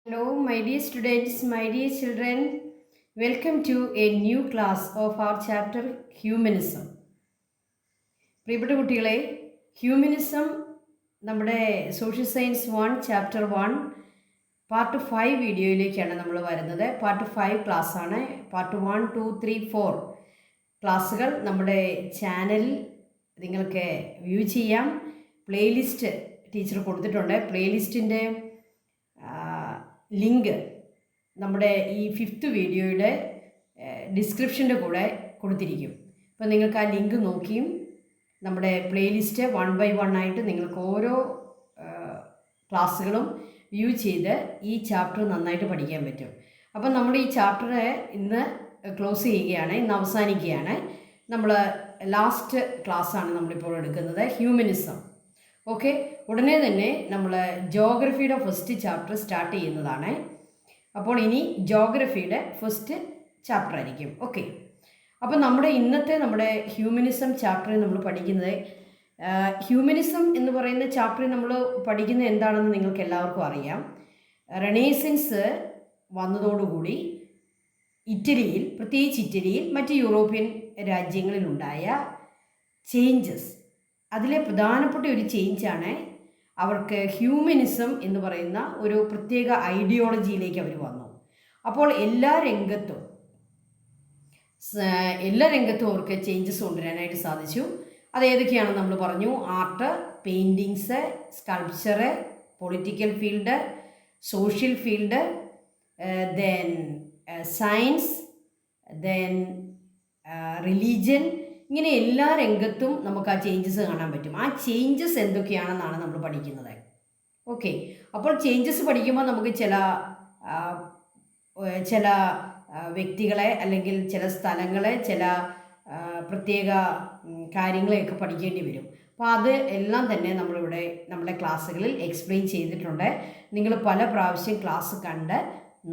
Hello, my dear students, my dear children. Welcome to a new class of our chapter Humanism. പ്രിയപ്പെട്ട കുട്ടികളെ, humanism നമ്മുടെ social science 1 chapter 1 part 5 വീഡിയോയിലേക്കാണ് നമ്മൾ വരുന്നത്. Part 5 class ആണ്. Part 1, 2, 3, 4 ക്ലാസ്സുകൾ നമ്മുടെ ചാനലിൽ നിങ്ങൾക്ക് വ്യൂ ചെയ്യാം. പ്ലേലിസ്റ്റ് ടീച്ചർ കൊടുത്തിട്ടുണ്ട്. പ്ലേലിസ്റ്റിൻ്റെ ലിങ്ക് നമ്മുടെ ഈ 5th വീഡിയോയുടെ ഡിസ്ക്രിപ്ഷൻ്റെ കൂടെ കൊടുത്തിരിക്കും. അപ്പോൾ നിങ്ങൾക്ക് ആ ലിങ്ക് നോക്കിയും നമ്മുടെ പ്ലേലിസ്റ്റ് 1 by 1 ആയിട്ട് നിങ്ങൾക്ക് ഓരോ ക്ലാസ്സുകളും വ്യൂ ചെയ്ത് ഈ ചാപ്റ്റർ നന്നായിട്ട് പഠിക്കാൻ പറ്റും. അപ്പം നമ്മുടെ ഈ ചാപ്റ്റർ ഇന്ന് ക്ലോസ് ചെയ്യുകയാണ്, ഇന്ന് അവസാനിക്കുകയാണ്. നമ്മൾ ലാസ്റ്റ് ക്ലാസ്സാണ് നമ്മളിപ്പോൾ എടുക്കുന്നത്, ഹ്യൂമനിസം. ഓക്കെ, ഉടനെ തന്നെ നമ്മൾ ജോഗ്രഫിയുടെ ഫസ്റ്റ് ചാപ്റ്റർ സ്റ്റാർട്ട് ചെയ്യുന്നതാണ്. അപ്പോൾ ഇനി ജോഗ്രഫിയുടെ ഫസ്റ്റ് ചാപ്റ്റർ ആയിരിക്കും. ഓക്കെ, അപ്പോൾ നമ്മുടെ ഹ്യൂമനിസം ചാപ്റ്ററിൽ നമ്മൾ പഠിക്കുന്നത്, ഹ്യൂമനിസം എന്ന് പറയുന്ന ചാപ്റ്ററിൽ നമ്മൾ പഠിക്കുന്നത് എന്താണെന്ന് നിങ്ങൾക്ക് എല്ലാവർക്കും അറിയാം. റെനേസൻസ് വന്നതോടുകൂടി ഇറ്റലിയിൽ, പ്രത്യേകിച്ച് ഇറ്റലിയിൽ, മറ്റ് യൂറോപ്യൻ രാജ്യങ്ങളിലുണ്ടായ ചേഞ്ചസ്, അതിലെ പ്രധാനപ്പെട്ട ഒരു ചേഞ്ചാണ് അവർക്ക് ഹ്യൂമനിസം എന്ന് പറയുന്ന ഒരു പ്രത്യേക ഐഡിയോളജിയിലേക്ക് അവർ വന്നു. അപ്പോൾ എല്ലാ രംഗത്തും അവർക്ക് ചേഞ്ചസ് കൊണ്ടുവരാനായിട്ട് സാധിച്ചു. അതേതൊക്കെയാണെന്ന് നമ്മൾ പറഞ്ഞു. Art, paintings, sculpture, political field, social field, then science, then religion, ഇങ്ങനെ എല്ലാ രംഗത്തും നമുക്ക് ആ ചേഞ്ചസ് കാണാൻ പറ്റും. ആ ചേഞ്ചസ് എന്തൊക്കെയാണെന്നാണ് നമ്മൾ പഠിക്കുന്നത്. ഓക്കെ, അപ്പോൾ ചേഞ്ചസ് പഠിക്കുമ്പോൾ നമുക്ക് ചില വ്യക്തികളെ, അല്ലെങ്കിൽ ചില സ്ഥലങ്ങളെ, ചില പ്രത്യേക കാര്യങ്ങളെയൊക്കെ പഠിക്കേണ്ടി വരും. അപ്പോൾ അത് എല്ലാം തന്നെ നമ്മളിവിടെ നമ്മുടെ ക്ലാസ്സുകളിൽ എക്സ്പ്ലെയിൻ ചെയ്തിട്ടുണ്ട്. നിങ്ങൾ പല പ്രാവശ്യം ക്ലാസ് കണ്ട്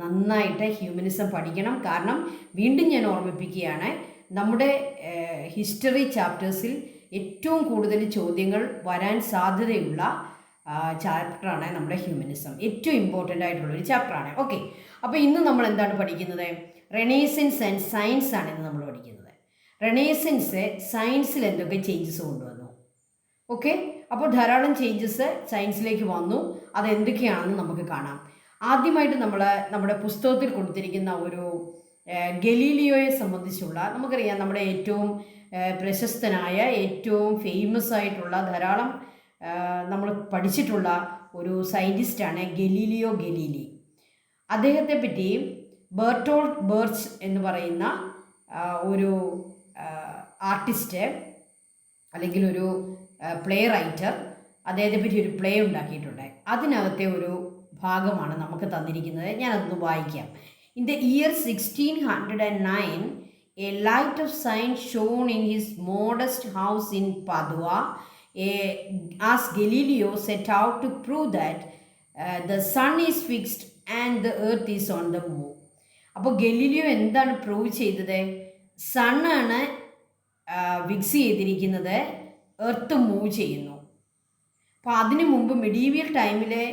നന്നായിട്ട് ഹ്യൂമനിസം പഠിക്കണം. കാരണം വീണ്ടും ഞാൻ ഓർമ്മിപ്പിക്കുകയാണ്, നമ്മുടെ ഹിസ്റ്ററി ചാപ്റ്റേഴ്സിൽ ഏറ്റവും കൂടുതൽ ചോദ്യങ്ങൾ വരാൻ സാധ്യതയുള്ള ചാപ്റ്ററാണ് നമ്മുടെ ഹ്യൂമനിസം. ഏറ്റവും ഇമ്പോർട്ടൻ്റ് ആയിട്ടുള്ളൊരു ചാപ്റ്ററാണ്. ഓക്കെ, അപ്പോൾ ഇന്ന് നമ്മൾ എന്താണ് പഠിക്കുന്നത്? റെനേസൻസ് ആൻഡ് സയൻസ് ആണ് ഇന്ന് നമ്മൾ പഠിക്കുന്നത്. റെനേസൻസ് സയൻസിൽ എന്തൊക്കെ ചേഞ്ചസ് കൊണ്ടുവന്നു? ഓക്കെ, അപ്പോൾ ധാരാളം ചേഞ്ചസ് സയൻസിലേക്ക് വന്നു. അതെന്തൊക്കെയാണെന്ന് നമുക്ക് കാണാം. ആദ്യമായിട്ട് നമ്മുടെ പുസ്തകത്തിൽ കൊടുത്തിരിക്കുന്ന ഒരു ഗലീലിയോയെ സംബന്ധിച്ചുള്ള, നമുക്കറിയാം നമ്മുടെ ഏറ്റവും പ്രശസ്തനായ, ഏറ്റവും ഫേമസ് ആയിട്ടുള്ള, ധാരാളം നമ്മൾ പഠിച്ചിട്ടുള്ള ഒരു സയൻറ്റിസ്റ്റാണ് ഗലീലിയോ ഗലീലി. അദ്ദേഹത്തെ പറ്റി ബെർട്ടോൾട്ട് ബെർച്ച് എന്ന് പറയുന്ന ഒരു ആർട്ടിസ്റ്റ്, അല്ലെങ്കിൽ ഒരു പ്ലേ റൈറ്റർ, അദ്ദേഹത്തെ പറ്റി ഒരു പ്ലേ ഉണ്ടാക്കിയിട്ടുണ്ട്. അതിനകത്തെ ഒരു ഭാഗമാണ് നമുക്ക് തന്നിരിക്കുന്നത്. ഞാനതൊന്ന് വായിക്കാം. In the year 1609, a light of science shone in his modest house in Padua, as Galileo set out to prove that the sun is fixed and the earth is on the move. അപ്പോൾ Galileo എന്താണ് prove ചെയ്തത്? സണ്ണാണ് fix ചെയ്തിരിക്കുന്നത്, earth move ചെയ്യുന്നു. അപ്പോൾ അതിനു മുമ്പ് medieval ടൈമിലെ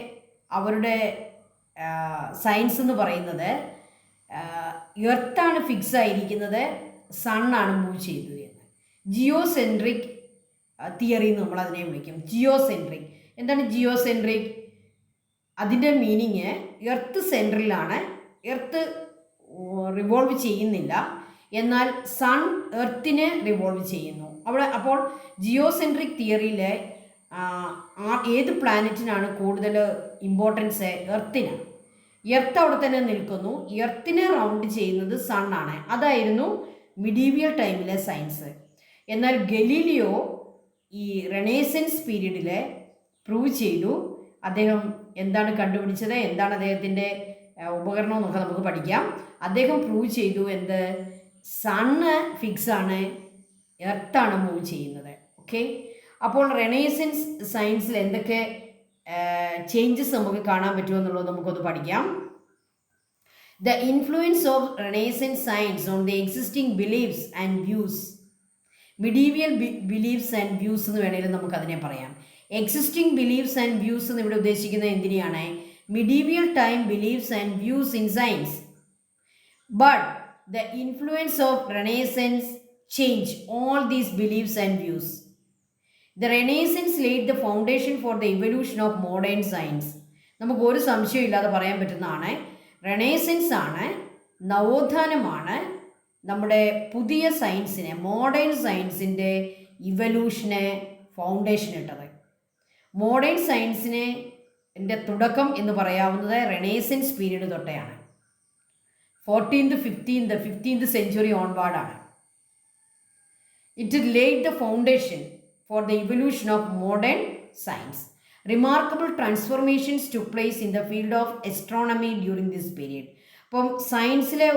അവരുടെ science എന്ന് പറയുന്നത് എർത്താണ് ഫിക്സ് ആയിരിക്കുന്നത്, സണ്ണാണ് മൂവ് ചെയ്തത് എന്ന്. ജിയോസെൻട്രിക് തിയറി എന്ന് നമ്മൾ അതിനെ വിളിക്കും. ജിയോസെൻട്രിക്. എന്താണ് ജിയോസെൻട്രിക്? അതിൻ്റെ മീനിങ് എർത്ത് സെൻട്രലാണ്, എർത്ത് റിവോൾവ് ചെയ്യുന്നില്ല, എന്നാൽ സൺ എർത്തിനെ റിവോൾവ് ചെയ്യുന്നു. അപ്പോൾ ജിയോസെൻട്രിക് തിയറിയിൽ ഏത് പ്ലാനറ്റിനാണ് കൂടുതൽ ഇമ്പോർട്ടൻസ്? എർത്തിനാണ്. എർത്ത് അവിടെ തന്നെ നിൽക്കുന്നു, എർത്തിനെ റൗണ്ട് ചെയ്യുന്നത് സണ്ണാണ്. അതായിരുന്നു മിഡീവിയൽ ടൈമിലെ സയൻസ്. എന്നാൽ ഗലീലിയോ ഈ റെനേസൻസ് പീരീഡിൽ പ്രൂവ് ചെയ്തു. അദ്ദേഹം എന്താണ് കണ്ടുപിടിച്ചത്, എന്താണ് അദ്ദേഹത്തിൻ്റെ ഉപകരണം എന്നൊക്കെ നമുക്ക് പഠിക്കാം. അദ്ദേഹം പ്രൂവ് ചെയ്തു എന്ത്? സണ്ണ് ഫിക്സാണ്, എർത്താണ് മൂവ് ചെയ്യുന്നത്. ഓക്കെ, അപ്പോൾ റെനേസൻസ് സയൻസിൽ എന്തൊക്കെ ചേഞ്ചസ് നമുക്ക് കാണാൻ പറ്റുമെന്നുള്ളത് നമുക്കൊന്ന് പഠിക്കാം. The influence of renaissance science on the existing beliefs and views. Medieval beliefs and views എന്ന് വേണമെങ്കിലും നമുക്കതിനെ പറയാം. എക്സിസ്റ്റിംഗ് ബിലീഫ്സ് ആൻഡ് വ്യൂസ് എന്ന് ഇവിടെ ഉദ്ദേശിക്കുന്നത് എന്തിനെയാണ്? medieval time beliefs and views in science. But the influence of Renaissance changed all these beliefs and views. The Renaissance laid the foundation for the evolution of modern science. നമുക്ക് ഒരു സംശയം ഇല്ലാതെ പറയാൻ പറ്റുന്നതാണ്, റെനേസൻസ് ആണ്, നവോത്ഥാനമാണ് നമ്മുടെ പുതിയ സയൻസിനെ, മോഡേൺ സയൻസിൻ്റെ ഇവല്യൂഷന് ഫൗണ്ടേഷൻ ഇട്ടത്. മോഡേൺ സയൻസിന് തുടക്കം എന്ന് പറയാവുന്നത് റെനേസൻസ് പീരീഡ് തൊട്ടെയാണ്. 14th 15th സെഞ്ചുറി ഓൺവാർഡാണ്. It laid the foundation for the evolution of modern science. Remarkable transformations took place in the field of astronomy during this period. അപ്പം സയൻസിലെ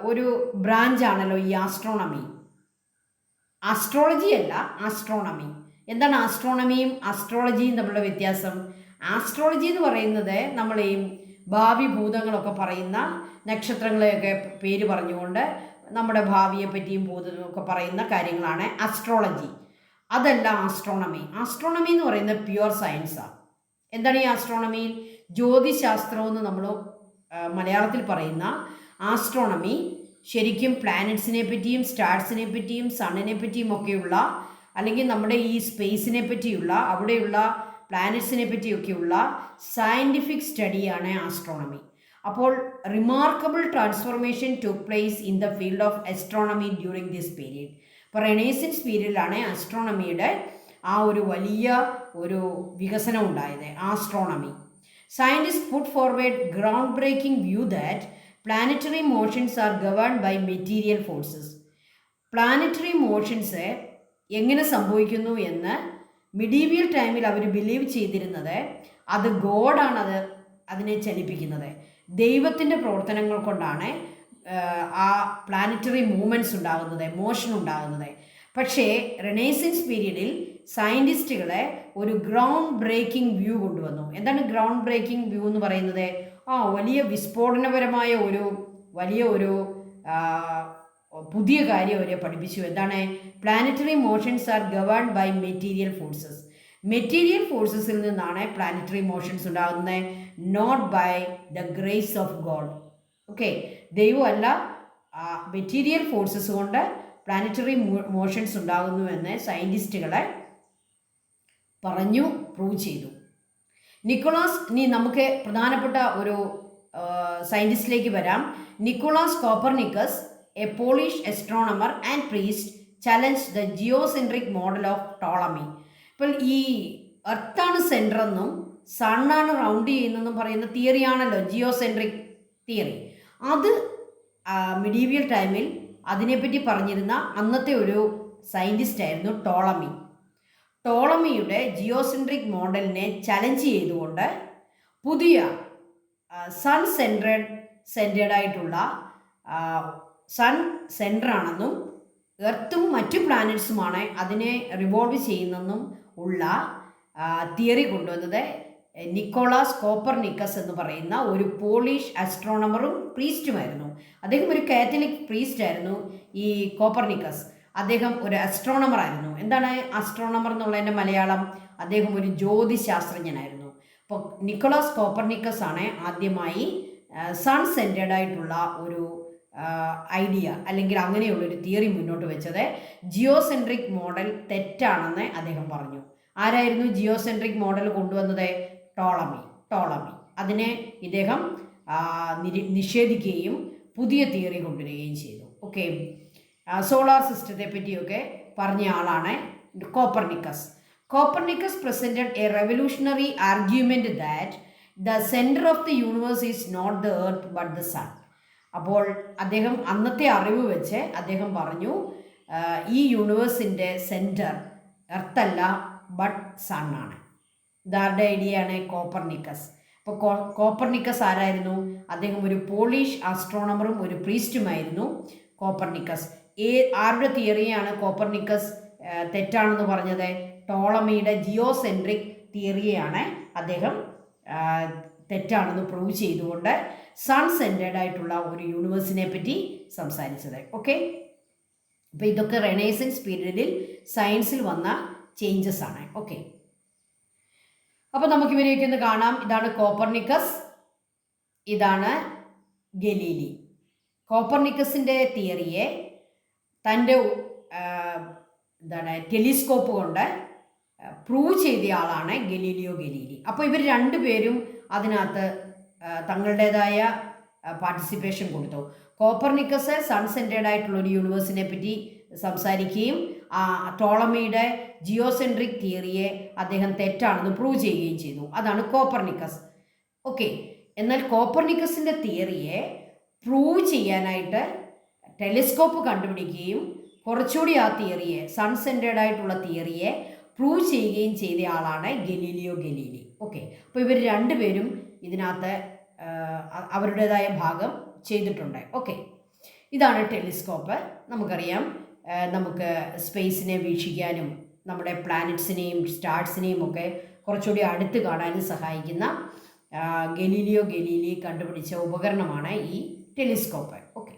ഒരു ബ്രാഞ്ചാണല്ലോ ഈ ആസ്ട്രോണമി. ആസ്ട്രോളജി അല്ല, ആസ്ട്രോണമി. എന്താണ് ആസ്ട്രോണമിയും ആസ്ട്രോളജിയും തമ്മിലുള്ള വ്യത്യാസം? ആസ്ട്രോളജി എന്ന് പറയുന്നത് നമ്മൾ ഈ ഭാവി ഭൂതങ്ങളൊക്കെ പറയുന്ന, നക്ഷത്രങ്ങളെയൊക്കെ പേര് പറഞ്ഞുകൊണ്ട് നമ്മുടെ ഭാവിയെ പറ്റിയും ഭൂതമൊക്കെ പറയുന്ന കാര്യങ്ങളാണ് ആസ്ട്രോളജി. അതല്ല ആസ്ട്രോണമി. ആസ്ട്രോണമി എന്ന് പറയുന്നത് പ്യുവർ സയൻസാണ്. എന്താണ് ഈ ആസ്ട്രോണമിയിൽ? ജ്യോതിശാസ്ത്രം എന്ന് നമ്മൾ മലയാളത്തിൽ പറയുന്ന ആസ്ട്രോണമി ശരിക്കും പ്ലാനറ്റ്സിനെ പറ്റിയും സ്റ്റാർസിനെ പറ്റിയും സണ്ണിനെ പറ്റിയും ഒക്കെയുള്ള, അല്ലെങ്കിൽ നമ്മുടെ ഈ സ്പേസിനെ പറ്റിയുള്ള, അവിടെയുള്ള പ്ലാനറ്റ്സിനെ പറ്റിയൊക്കെയുള്ള സയൻറ്റിഫിക് സ്റ്റഡിയാണ് ആസ്ട്രോണമി. അപ്പോൾ remarkable transformation took place in the field of astronomy during this period. ഇപ്പോൾ റെനേസൻസ് പീരീഡിലാണ് ആസ്ട്രോണമിയുടെ ആ ഒരു വലിയ ഒരു വികസനം ഉണ്ടായത്. Astronomy scientist put forward ground breaking view that planetary motions are governed by material forces. Planetary motions എങ്ങനെ സംഭവിക്കുന്നു എന്ന് മിഡീവിയൽ ടൈമിൽ അവർ ബിലീവ് ചെയ്തിരുന്നത് അത് ഗോഡാണ് അതിനെ ചലിപ്പിക്കുന്നത്. ദൈവത്തിൻ്റെ പ്രവർത്തനങ്ങൾ കൊണ്ടാണ് ആ പ്ലാനറ്ററി മൂവ്മെൻറ്റ്സ് ഉണ്ടാകുന്നത്, മോഷൻ ഉണ്ടാകുന്നത്. പക്ഷേ റെനേസൻസ് പീരീഡിൽ സയൻറ്റിസ്റ്റുകളെ ഒരു ഗ്രൗണ്ട് ബ്രേക്കിംഗ് വ്യൂ കൊണ്ടുവന്നു. എന്താണ് ഗ്രൗണ്ട് ബ്രേക്കിംഗ് വ്യൂ എന്ന് പറയുന്നത്? വലിയ വിസ്ഫോടനപരമായ വലിയ ഒരു പുതിയ കാര്യം അവരെ പഠിപ്പിച്ചു. എന്താണ്? Planetary motions are governed by material forces. Material ഫോഴ്സസിൽ നിന്നാണ് പ്ലാനറ്ററി മോഷൻസ് ഉണ്ടാകുന്നത്, not by the grace of God. Okay, ദൈവമല്ല, മെറ്റീരിയൽ ഫോഴ്സസ് കൊണ്ട് പ്ലാനറ്ററി മോഷൻസ് ഉണ്ടാകുന്നുവെന്ന് സയൻറ്റിസ്റ്റുകളെ പറഞ്ഞു, പ്രൂവ് ചെയ്തു. നിക്കോളാസ്, ഇനി നമുക്ക് പ്രധാനപ്പെട്ട ഒരു സയൻറ്റിസ്റ്റിലേക്ക് വരാം. Nicolaus Copernicus, a Polish astronomer and priest, challenged the geocentric model of Ptolemy. ഇപ്പോൾ ഈ എർത്താണ് സെൻറ്റർ എന്നും സണ്ണാണ് റൗണ്ട് ചെയ്യുന്നതെന്നും പറയുന്ന തിയറിയാണല്ലോ ജിയോസെൻട്രിക് തിയറി. അത് മിഡീവിയൽ ടൈമിൽ അതിനെപ്പറ്റി പറഞ്ഞിരുന്ന അന്നത്തെ ഒരു സയൻറ്റിസ്റ്റ് ആയിരുന്നു ടോളമി. ടോളമിയുടെ ജിയോസെൻട്രിക് മോഡലിനെ ചലഞ്ച് ചെയ്തുകൊണ്ട് പുതിയ സൺ സെൻറ്റേഡായിട്ടുള്ള സൺ സെൻറ്ററാണെന്നും എർത്തും മറ്റു പ്ലാനറ്റ്സുമാണ് അതിനെ റിവോൾവ് ചെയ്യുന്നെന്നും ഉള്ള തിയറി കൊണ്ടുവന്നത് നിക്കോളാസ് കോപ്പർനിക്കസ് എന്ന് പറയുന്ന ഒരു പോളിഷ് ആസ്ട്രോണമറും പ്രീസ്റ്റുമായിരുന്നു. അദ്ദേഹം ഒരു കാത്തലിക് പ്രീസ്റ്റ് ആയിരുന്നു. ഈ കോപ്പർനിക്കസ് അദ്ദേഹം ഒരു അസ്ട്രോണമർ ആയിരുന്നു. എന്താണ് അസ്ട്രോണമർ എന്നുള്ളതിൻ്റെ മലയാളം? അദ്ദേഹം ഒരു ജ്യോതിശാസ്ത്രജ്ഞനായിരുന്നു. അപ്പോൾ നിക്കോളാസ് കോപ്പർനിക്കസ് ആണ് ആദ്യമായി സൺ സെൻറ്റേഡായിട്ടുള്ള ഒരു ഐഡിയ അല്ലെങ്കിൽ അങ്ങനെയുള്ളൊരു തിയറി മുന്നോട്ട് വെച്ചത്. ജിയോസെൻട്രിക് മോഡൽ തെറ്റാണെന്ന് അദ്ദേഹം പറഞ്ഞു. ആരായിരുന്നു ജിയോസെൻട്രിക് മോഡൽ കൊണ്ടുവന്നത്? ടോളമി. അതിനെ ഇദ്ദേഹം നിഷേധിക്കുകയും പുതിയ തിയറി കൊണ്ടുവരികയും ചെയ്തു. ഓക്കെ, സോളാർ സിസ്റ്റത്തെ പറ്റിയൊക്കെ പറഞ്ഞ ആളാണ് Copernicus. Copernicus presented a revolutionary argument that the centre of the universe is not the earth but the sun. അപ്പോൾ അദ്ദേഹം അന്നത്തെ അറിവ് വെച്ച് അദ്ദേഹം പറഞ്ഞു, ഈ യൂണിവേഴ്സിൻ്റെ സെൻറ്റർ എർത്തല്ല ബട്ട് സൺ ആണ്. ഇതാരുടെ ഐഡിയയാണ്? കോപ്പർനിക്കസ്. അപ്പോൾ കോപ്പർനിക്കസ് ആരായിരുന്നു? അദ്ദേഹം ഒരു പോളിഷ് ആസ്ട്രോണമറും ഒരു പ്രീസ്റ്റുമായിരുന്നു കോപ്പർനിക്കസ്. ആരുടെ തിയറിയാണ് കോപ്പർനിക്കസ് തെറ്റാണെന്ന് പറഞ്ഞത്? ടോളമിയുടെ ജിയോസെൻട്രിക് തിയറിയാണ് അദ്ദേഹം തെറ്റാണെന്ന് പ്രൂവ് ചെയ്തുകൊണ്ട് സൺ സെൻറ്റേഡ് ആയിട്ടുള്ള ഒരു യൂണിവേഴ്സിനെ പറ്റി സംസാരിച്ചത്. ഓക്കെ, അപ്പോൾ ഇതൊക്കെ റെനേസൻസ് പീരീഡിൽ സയൻസിൽ വന്ന ചേഞ്ചസ് ആണ്. ഓക്കെ, അപ്പോൾ നമുക്ക് ഇവരെയൊക്കെ ഒന്ന് കാണാം. ഇതാണ് കോപ്പർനിക്കസ്, ഇതാണ് ഗലീലി. കോപ്പർനിക്കസിൻ്റെ തിയറിയെ തൻ്റെ ടെലിസ്കോപ്പ് കൊണ്ട് പ്രൂവ് ചെയ്ത ആളാണ് ഗലീലിയോ ഗലീലി. അപ്പോൾ ഇവർ രണ്ടുപേരും അതിനകത്ത് തങ്ങളുടേതായ പാർട്ടിസിപ്പേഷൻ കൊടുത്തു. കോപ്പർനിക്കസ് സൺ സെൻറ്റേഡ് ആയിട്ടുള്ള ഒരു യൂണിവേഴ്സിനെ പറ്റി സംസാരിക്കുകയും ടോളമിയുടെ ജിയോസെൻട്രിക് തിയറിയെ അദ്ദേഹം തെറ്റാണെന്ന് പ്രൂവ് ചെയ്യുകയും ചെയ്തു. അതാണ് കോപ്പർനിക്കസ്. ഓക്കെ, എന്നാൽ കോപ്പർനിക്കസിൻ്റെ തിയറിയെ പ്രൂവ് ചെയ്യാനായിട്ട് ടെലിസ്കോപ്പ് കണ്ടുപിടിക്കുകയും കുറച്ചുകൂടി ആ തിയറിയെ സൺ സെൻറ്റേഡ് ആയിട്ടുള്ള തിയറിയെ പ്രൂവ് ചെയ്യുകയും ചെയ്ത ആളാണ് ഗലീലിയോ ഗലീലി. ഓക്കെ, അപ്പോൾ ഇവർ രണ്ടുപേരും ഇതിനകത്ത് അവരുടേതായ ഭാഗം ചെയ്തിട്ടുണ്ട്. ഓക്കെ, ഇതാണ് ടെലിസ്കോപ്പ്. നമുക്കറിയാം, നമുക്ക് സ്പേസിനെ വീക്ഷിക്കാനും നമ്മുടെ പ്ലാനറ്റ്സിനെയും സ്റ്റാർസിനെയും ഒക്കെ കുറച്ചുകൂടി അടുത്ത് കാണാനും സഹായിക്കുന്ന ഗലീലിയോ ഗലീലി കണ്ടുപിടിച്ച ഉപകരണമാണ് ഈ ടെലിസ്കോപ്പ്. ഓക്കെ,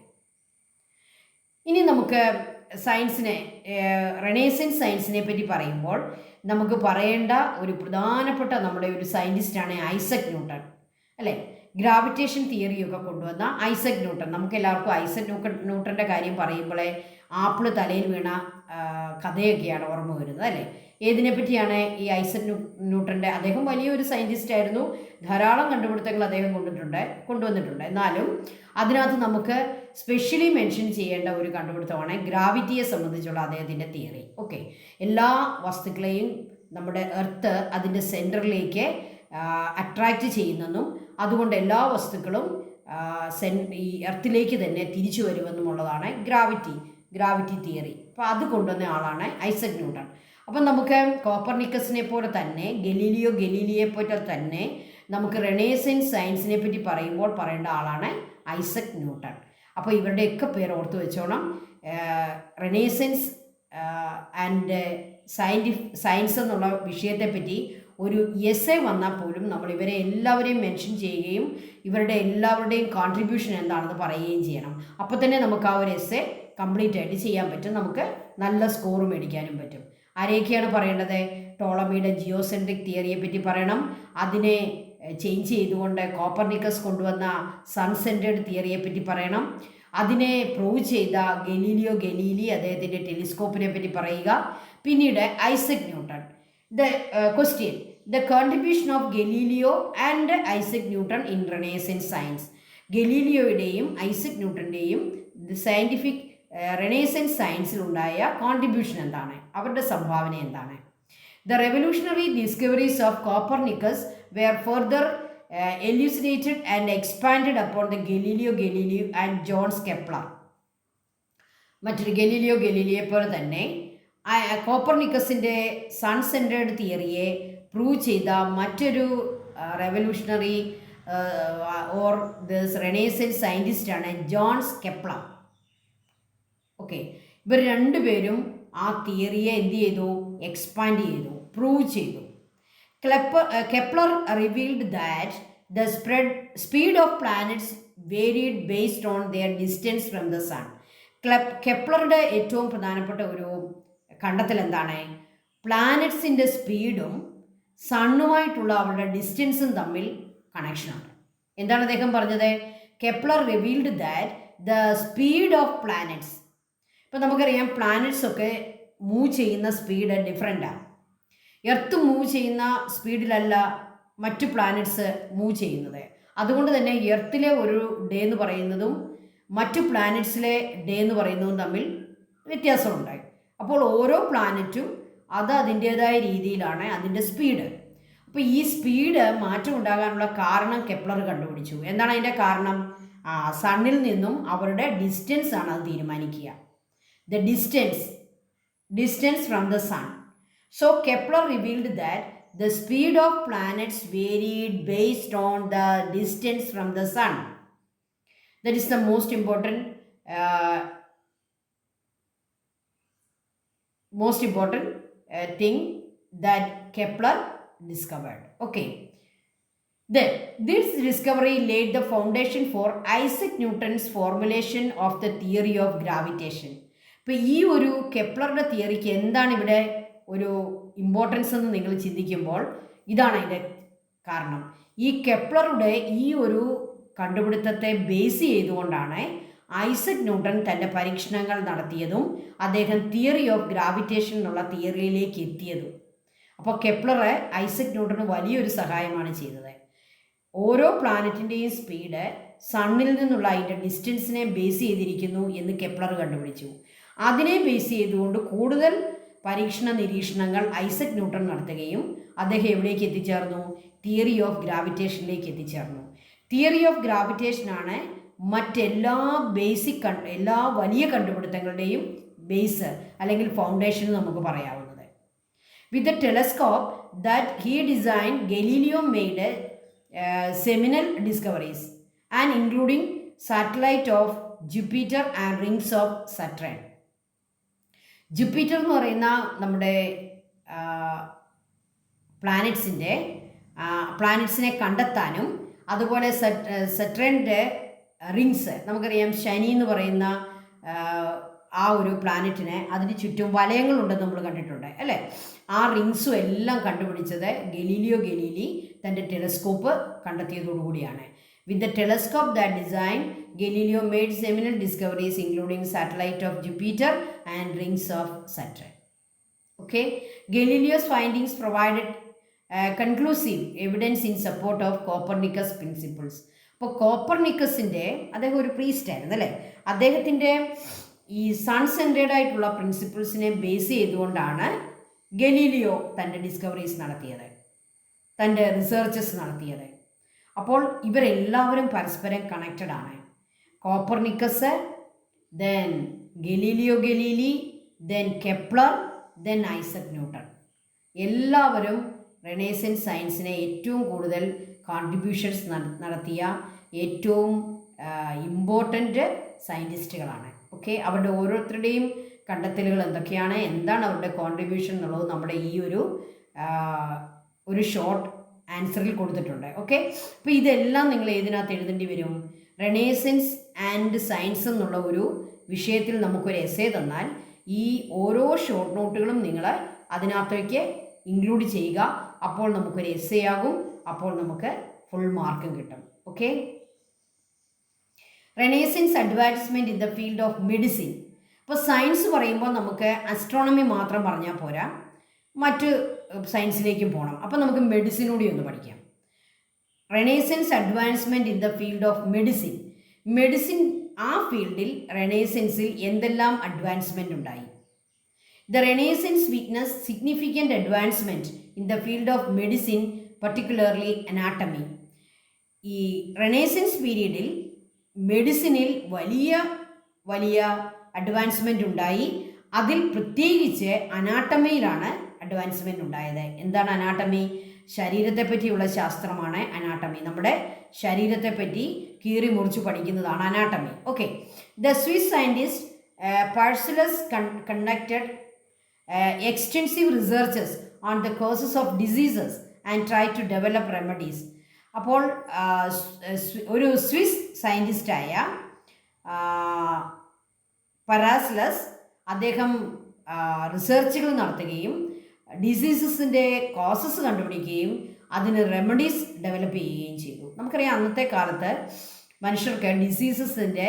ഇനി നമുക്ക് സയൻസിനെ, റെനേസൻസ് സയൻസിനെ പറ്റി പറയുമ്പോൾ നമുക്ക് പറയേണ്ട ഒരു പ്രധാനപ്പെട്ട നമ്മുടെ ഒരു സയൻറ്റിസ്റ്റാണ് ഐസക് ന്യൂട്ടൺ, അല്ലേ? ഗ്രാവിറ്റേഷൻ തിയറിയൊക്കെ കൊണ്ടുവന്ന ഐസക് ന്യൂട്ടൺ. നമുക്ക് എല്ലാവർക്കും ഐസക് ന്യൂട്ടൻ്റെ കാര്യം പറയുമ്പോഴേ ആപ്പിള് തലയിൽ വീണ കഥയൊക്കെയാണ് ഓർമ്മ വരുന്നത്, അല്ലേ? ഏതിനെ പറ്റിയാണ് ഈ ഐസക് ന്യൂട്ടൻ്റെ? അദ്ദേഹം വലിയൊരു സയൻറ്റിസ്റ്റ് ആയിരുന്നു, ധാരാളം കണ്ടുപിടുത്തങ്ങൾ അദ്ദേഹം കൊണ്ടുവന്നിട്ടുണ്ട്. എന്നാലും അതിനകത്ത് നമുക്ക് സ്പെഷ്യലി മെൻഷൻ ചെയ്യേണ്ട ഒരു കണ്ടുപിടുത്തമാണ് ഗ്രാവിറ്റിയെ സംബന്ധിച്ചുള്ള അദ്ദേഹത്തിൻ്റെ തിയറി. ഓക്കെ, എല്ലാ വസ്തുക്കളെയും നമ്മുടെ എർത്ത് അതിൻ്റെ സെൻറ്ററിലേക്ക് അട്രാക്റ്റ് ചെയ്യുന്നെന്നും അതുകൊണ്ട് എല്ലാ വസ്തുക്കളും ഈ എർത്തിലേക്ക് തന്നെ തിരിച്ചു വരുമെന്നുമുള്ളതാണ് ഗ്രാവിറ്റി തിയറി. അപ്പോൾ അത് കൊണ്ടുവന്ന ആളാണ് ഐസക് ന്യൂട്ടൺ. അപ്പം നമുക്ക് കോപ്പർനിക്കസിനെ പോലെ തന്നെ ഗലീലിയോ ഗലീലിയെ പോലെ തന്നെ നമുക്ക് റെനേസൻസ് സയൻസിനെ പറ്റി പറയുമ്പോൾ പറയേണ്ട ആളാണ് ഐസക് ന്യൂട്ടൺ. അപ്പോൾ ഇവരുടെയൊക്കെ പേര് ഓർത്ത് വെച്ചോണം. റെനേസൻസ് ആൻഡ് സയൻസ് എന്നുള്ള വിഷയത്തെപ്പറ്റി ഒരു എസ്സേ വന്നാൽ പോലും നമ്മൾ ഇവരെ എല്ലാവരെയും മെൻഷൻ ചെയ്യുകയും ഇവരുടെ എല്ലാവരുടെയും കോൺട്രിബ്യൂഷൻ എന്താണെന്ന് പറയുകയും ചെയ്യണം. അപ്പോൾ തന്നെ നമുക്ക് ആ ഒരു എസ്സേ കംപ്ലീറ്റ് ആയിട്ട് ചെയ്യാൻ പറ്റും, നമുക്ക് നല്ല സ്കോർ മേടിക്കാനും പറ്റും. ആരെയൊക്കെയാണ് പറയേണ്ടത്? ടോളമിയുടെ ജിയോസെൻട്രിക് തിയറിയെ പറ്റി പറയണം. അതിനെ ചേഞ്ച് ചെയ്തുകൊണ്ട് കോപ്പർനിക്കസ് കൊണ്ടുവന്ന സൺ സെൻറ്റേഡ് തിയറിയെ പറ്റി പറയണം. അതിനെ പ്രൂവ് ചെയ്ത ഗലീലിയോ ഗലീലി അദ്ദേഹത്തിൻ്റെ ടെലിസ്കോപ്പിനെ പറ്റി പറയുക. പിന്നീട് Isaac Newton. Question: The contribution of Galileo and Isaac Newton in Renaissance science. ഗലീലിയോയുടെയും ഐസക് ന്യൂട്ടൻ്റെയും സയൻറ്റിഫിക് റെനേസൻസ് സയൻസിലുണ്ടായ കോൺട്രിബ്യൂഷൻ എന്താണ്? അവരുടെ സംഭാവന എന്താണ്? The revolutionary discoveries of Copernicus were further elucidated and expanded upon the Galileo Galilei and John Kepler. മറ്റൊരു Galileo Galilei പോലെ തന്നെ കോപ്പർനിക്കസിൻ്റെ സൺ സെൻറ്റേഡ് തിയറിയെ പ്രൂവ് ചെയ്ത മറ്റൊരു റെവല്യൂഷണറി ഓർ ദിസ് റെനേസൻസ് സയൻറ്റിസ്റ്റാണ് ജോൺ കെപ്ലർ. ഓക്കെ, ഇവർ രണ്ടുപേരും ആ തിയറിയെ എന്ത് ചെയ്തു? എക്സ്പാൻഡ് ചെയ്തു, പ്രൂവ് ചെയ്തു. Kepler revealed that the speed of planets varied based on their distance from the sun. കെപ്ലറുടെ ഏറ്റവും പ്രധാനപ്പെട്ട ഒരു കണ്ടെത്തൽ എന്താണ്? പ്ലാനറ്റ്സിൻ്റെ സ്പീഡും സണ്ണുമായിട്ടുള്ള അവരുടെ ഡിസ്റ്റൻസും തമ്മിൽ കണക്ഷനുണ്ട്. എന്താണ് അദ്ദേഹം പറഞ്ഞത്? Kepler revealed that the speed of planets. ഇപ്പം നമുക്കറിയാം, പ്ലാനറ്റ്സ് ഒക്കെ മൂവ് ചെയ്യുന്ന സ്പീഡ് ഡിഫറെൻ്റാണ്. എർത്ത് മൂവ് ചെയ്യുന്ന സ്പീഡിലല്ല മറ്റു പ്ലാനറ്റ്സ് മൂവ് ചെയ്യുന്നത്. അതുകൊണ്ട് തന്നെ എർത്തിലെ ഒരു ഡേ എന്ന് പറയുന്നതും മറ്റു പ്ലാനറ്റ്സിലെ ഡേ എന്ന് പറയുന്നതും തമ്മിൽ വ്യത്യാസമുണ്ടായി. അപ്പോൾ ഓരോ പ്ലാനറ്റും അത് അതിൻ്റേതായ രീതിയിലാണ് അതിൻ്റെ സ്പീഡ്. അപ്പോൾ ഈ സ്പീഡ് മാറ്റം ഉണ്ടാകാനുള്ള കാരണം കെപ്ലർ കണ്ടുപിടിച്ചു. എന്താണ് അതിൻ്റെ കാരണം? സണ്ണിൽ നിന്നും അവരുടെ ഡിസ്റ്റൻസ് ആണ് അത് തീരുമാനിക്കുക. The distance from the sun. So Kepler revealed that the speed of planets varied based on the distance from the sun. That is the most important thing that Kepler discovered. Okay, then this discovery laid the foundation for Isaac Newton's formulation of the theory of gravitation. ഇപ്പോൾ ഈ ഒരു കെപ്ലറുടെ തിയറിക്ക് എന്താണ് ഇവിടെ ഒരു importance എന്ന് നിങ്ങൾ ചിന്തിക്കുമ്പോൾ ഇതാണ് അതിൻ്റെ കാരണം. ഈ കെപ്ലറുടെ ഈ ഒരു കണ്ടുപിടുത്തത്തെ ബേസ് ചെയ്തുകൊണ്ടാണ് ഐസക് ന്യൂട്ടൺ തൻ്റെ പരീക്ഷണങ്ങൾ നടത്തിയതും അദ്ദേഹം തിയറി ഓഫ് ഗ്രാവിറ്റേഷൻ എന്നുള്ള തിയറിയിലേക്ക് എത്തിയതും. അപ്പോൾ കെപ്ലർ ഐസക് ന്യൂട്ടന് വലിയൊരു സഹായമാണ് ചെയ്തത്. ഓരോ പ്ലാനറ്റിൻ്റെയും സ്പീഡ് സണ്ണിൽ നിന്നുള്ള അതിൻ്റെ ഡിസ്റ്റൻസിനെ ബേസ് ചെയ്തിരിക്കുന്നു എന്ന് കെപ്ലർ കണ്ടുപിടിച്ചു. അതിനെ ബേസ് ചെയ്തുകൊണ്ട് കൂടുതൽ പരീക്ഷണ നിരീക്ഷണങ്ങൾ ഐസക് ന്യൂട്ടൺ നടത്തുകയും അദ്ദേഹം എവിടേക്ക് എത്തിച്ചേർന്നു? തിയറി ഓഫ് ഗ്രാവിറ്റേഷനിലേക്ക് എത്തിച്ചേർന്നു. തിയറി ഓഫ് ഗ്രാവിറ്റേഷനാണ് മറ്റെല്ലാ എല്ലാ വലിയ കണ്ടുപിടുത്തങ്ങളുടെയും ബേസ് അല്ലെങ്കിൽ ഫൗണ്ടേഷൻ നമുക്ക് പറയാവുന്നത്. വിത്ത് the telescope that he design, Galileo made seminal discoveries and including satellite of Jupiter and rings of Saturn. Jupiter എന്ന് പറയുന്ന നമ്മുടെ പ്ലാനറ്റ്സിനെ കണ്ടെത്താനും അതുപോലെ സറ്റേണിൻ്റെ റിങ്സ്, നമുക്കറിയാം ശനി എന്ന് പറയുന്ന ആ ഒരു പ്ലാനറ്റിനെ അതിന് ചുറ്റും വലയങ്ങളുണ്ടെന്ന് നമ്മൾ കണ്ടിട്ടുണ്ട് അല്ലേ. ആ റിങ്സും എല്ലാം കണ്ടുപിടിച്ചത് ഗലീലിയോ ഗലീലി തൻ്റെ ടെലസ്കോപ്പ് കണ്ടെത്തിയതോടുകൂടിയാണ്. With the telescope that design, Galileo made seminal discoveries including satellite of Jupiter and rings of Saturn. Okay, Galileo's findings provided conclusive evidence in support of Copernicus principles. അപ്പോൾ കോപ്പർനിക്കസിൻ്റെ, അദ്ദേഹം ഒരു priest ആയിരുന്നു അല്ലേ, അദ്ദേഹത്തിൻ്റെ ഈ സൺ സെൻറ്റേഡ് ആയിട്ടുള്ള പ്രിൻസിപ്പിൾസിനെ ബേസ് ചെയ്തുകൊണ്ടാണ് ഗലീലിയോ തൻ്റെ ഡിസ്കവറീസ് നടത്തിയത്, തൻ്റെ റിസർച്ചസ് നടത്തിയത്. അപ്പോൾ ഇവരെല്ലാവരും പരസ്പരം കണക്റ്റഡ് ആണ്. Copernicus, then Galileo Galilei, then Kepler, then Isaac Newton. എല്ലാവരും റെനേസൻസ് സയൻസിനെ ഏറ്റവും കൂടുതൽ കോൺട്രിബ്യൂഷൻസ് നടത്തിയ ഏറ്റവും ഇമ്പോർട്ടൻ്റ് സയൻറ്റിസ്റ്റുകളാണ്. ഓക്കെ, അവരുടെ ഓരോരുത്തരുടെയും കണ്ടെത്തലുകൾ എന്തൊക്കെയാണ്, എന്താണ് അവരുടെ കോൺട്രിബ്യൂഷൻ എന്നുള്ളത് നമ്മുടെ ഈ ഒരു ഷോർട്ട് ആൻസറിൽ കൊടുത്തിട്ടുണ്ട്. ഓക്കെ, അപ്പോൾ ഇതെല്ലാം നിങ്ങൾ ഏതിനകത്ത് എഴുതേണ്ടി വരും? റെനേസൻസ് ആൻഡ് സയൻസ് എന്നുള്ള ഒരു വിഷയത്തിൽ നമുക്കൊരു എസ്സേ തന്നാൽ ഈ ഓരോ ഷോർട്ട് നോട്ടുകളും നിങ്ങൾ അതിനകത്തേക്ക് ഇൻക്ലൂഡ് ചെയ്യുക. അപ്പോൾ നമുക്കൊരു എസ്സേ ആകും, അപ്പോൾ നമുക്ക് ഫുൾ മാർക്കും കിട്ടും. Okay, renaissance advancement in the field of medicine. ഇപ്പോൾ സയൻസ് പറയുമ്പോൾ നമുക്ക് അസ്ട്രോണമി മാത്രം പറഞ്ഞാൽ പോരാ, മറ്റ് സയൻസിലേക്കും പോകണം. അപ്പോൾ നമുക്ക് മെഡിസിനൂടെ ഒന്ന് പഠിക്കാം. Renaissance advancement in the field of medicine. Medicine ആ ഫീൽഡിൽ റെനേസൻസിൽ എന്തെല്ലാം അഡ്വാൻസ്മെൻ്റ് ഉണ്ടായി? The renaissance witness significant advancement in the field of medicine, particularly anatomy. ഈ റെനേസൻസ് പീരീഡിൽ മെഡിസിനിൽ വലിയ വലിയ അഡ്വാൻസ്മെൻ്റ് ഉണ്ടായി. അതിൽ പ്രത്യേകിച്ച് അനാട്ടമിയിലാണ് അഡ്വാൻസ്മെൻ്റ് ഉണ്ടായത്. എന്താണ് അനാട്ടമി? ശരീരത്തെ പറ്റിയുള്ള ശാസ്ത്രമാണ് അനാട്ടമി. നമ്മുടെ ശരീരത്തെ പറ്റി കീറി മുറിച്ച് പഠിക്കുന്നതാണ് anatomy. Okay, the Swiss scientist Paracelsus conducted extensive researches on the causes of diseases and try to develop remedies. അപ്പോൾ ഒരു സ്വിസ് സയൻറ്റിസ്റ്റായ പരാസലസ് അദ്ദേഹം റിസർച്ചുകൾ നടത്തുകയും ഡിസീസസിൻ്റെ കോസസ് കണ്ടുപിടിക്കുകയും അതിന് റെമഡീസ് ഡെവലപ്പ് ചെയ്യുകയും ചെയ്തു. നമുക്കറിയാം അന്നത്തെ കാലത്ത് മനുഷ്യർക്ക് ഡിസീസസിൻ്റെ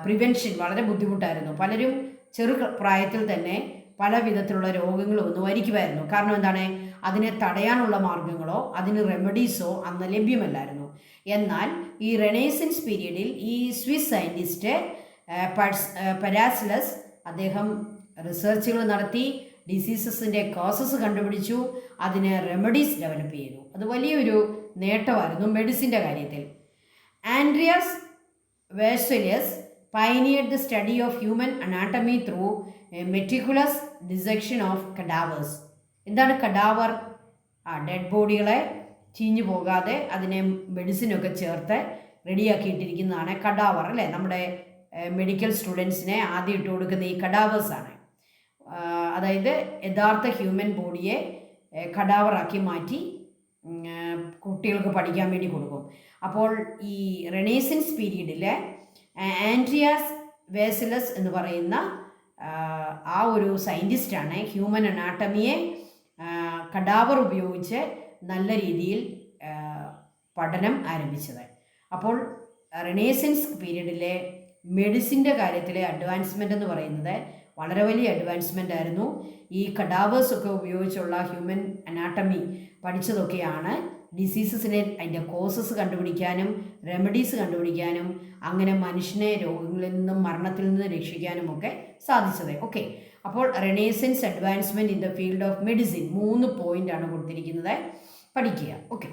പ്രിവെൻഷൻ വളരെ ബുദ്ധിമുട്ടായിരുന്നു. പലരും ചെറു പ്രായത്തിൽ തന്നെ പല വിധത്തിലുള്ള രോഗങ്ങൾ വന്ന് മരിക്കുമായിരുന്നു. കാരണം എന്താണ്? അതിനെ തടയാനുള്ള മാർഗങ്ങളോ അതിന് റെമഡീസോ അന്ന് ലഭ്യമല്ലായിരുന്നു. എന്നാൽ ഈ റെനേസൻസ് പീരീഡിൽ ഈ സ്വിസ് സയൻറ്റിസ്റ്റ് പരാസലസ് അദ്ദേഹം റിസർച്ചുകൾ നടത്തി, ഡിസീസസിൻ്റെ കോസസ് കണ്ടുപിടിച്ചു, അതിന് റെമഡീസ് ഡെവലപ്പ് ചെയ്തു. അത് വലിയൊരു നേട്ടമായിരുന്നു മെഡിസിൻ്റെ കാര്യത്തിൽ. Andreas Vesalius pioneered the study of human anatomy through a meticulous dissection of cadavers. എന്താണ് കഡാവർ? ഡെഡ് ബോഡികളെ ചീഞ്ഞു പോകാതെ അതിനെ മെഡിസിനൊക്കെ ചേർത്ത് റെഡിയാക്കിയിട്ടിരിക്കുന്നതാണ് കഡാവർ അല്ലേ. നമ്മുടെ മെഡിക്കൽ സ്റ്റുഡൻസിനെ ആദ്യം ഇട്ട് കൊടുക്കുന്ന ഈ കഡാവേഴ്സാണ്. അതായത് യഥാർത്ഥ ഹ്യൂമൻ ബോഡിയെ കഡാവറാക്കി മാറ്റി കുട്ടികൾക്ക് പഠിക്കാൻ വേണ്ടി കൊടുക്കും. അപ്പോൾ ഈ റെനേസൻസ് പീരീഡിൽ ആൻഡ്രിയാസ് വേഴ്സലസ് എന്ന് പറയുന്ന ആ ഒരു സയൻറ്റിസ്റ്റാണ് ഹ്യൂമൻ അനാട്ടമിയെ കഡാവർ ഉപയോഗിച്ച് നല്ല രീതിയിൽ പഠനം ആരംഭിച്ചത്. അപ്പോൾ റെനേസൻസ് പീരീഡിലെ മെഡിസിൻ്റെ കാര്യത്തിലെ അഡ്വാൻസ്മെൻ്റ് എന്ന് പറയുന്നത് വളരെ വലിയ അഡ്വാൻസ്മെൻ്റ് ആയിരുന്നു. ഈ കഡാവേഴ്സൊക്കെ ഉപയോഗിച്ചുള്ള ഹ്യൂമൻ അനാട്ടമി പഠിച്ചതൊക്കെയാണ് ഡിസീസസിനെ അതിൻ്റെ കോസസ് കണ്ടുപിടിക്കാനും റെമഡീസ് കണ്ടുപിടിക്കാനും അങ്ങനെ മനുഷ്യനെ രോഗങ്ങളിൽ നിന്നും മരണത്തിൽ നിന്നും രക്ഷിക്കാനും ഒക്കെ സാധിച്ചത്. ഓക്കെ, അപ്പോൾ renaissance advancement in the field of medicine 3 പോയിൻ്റാണ് കൊടുത്തിരിക്കുന്നത്, പഠിക്കുക. ഓക്കെ,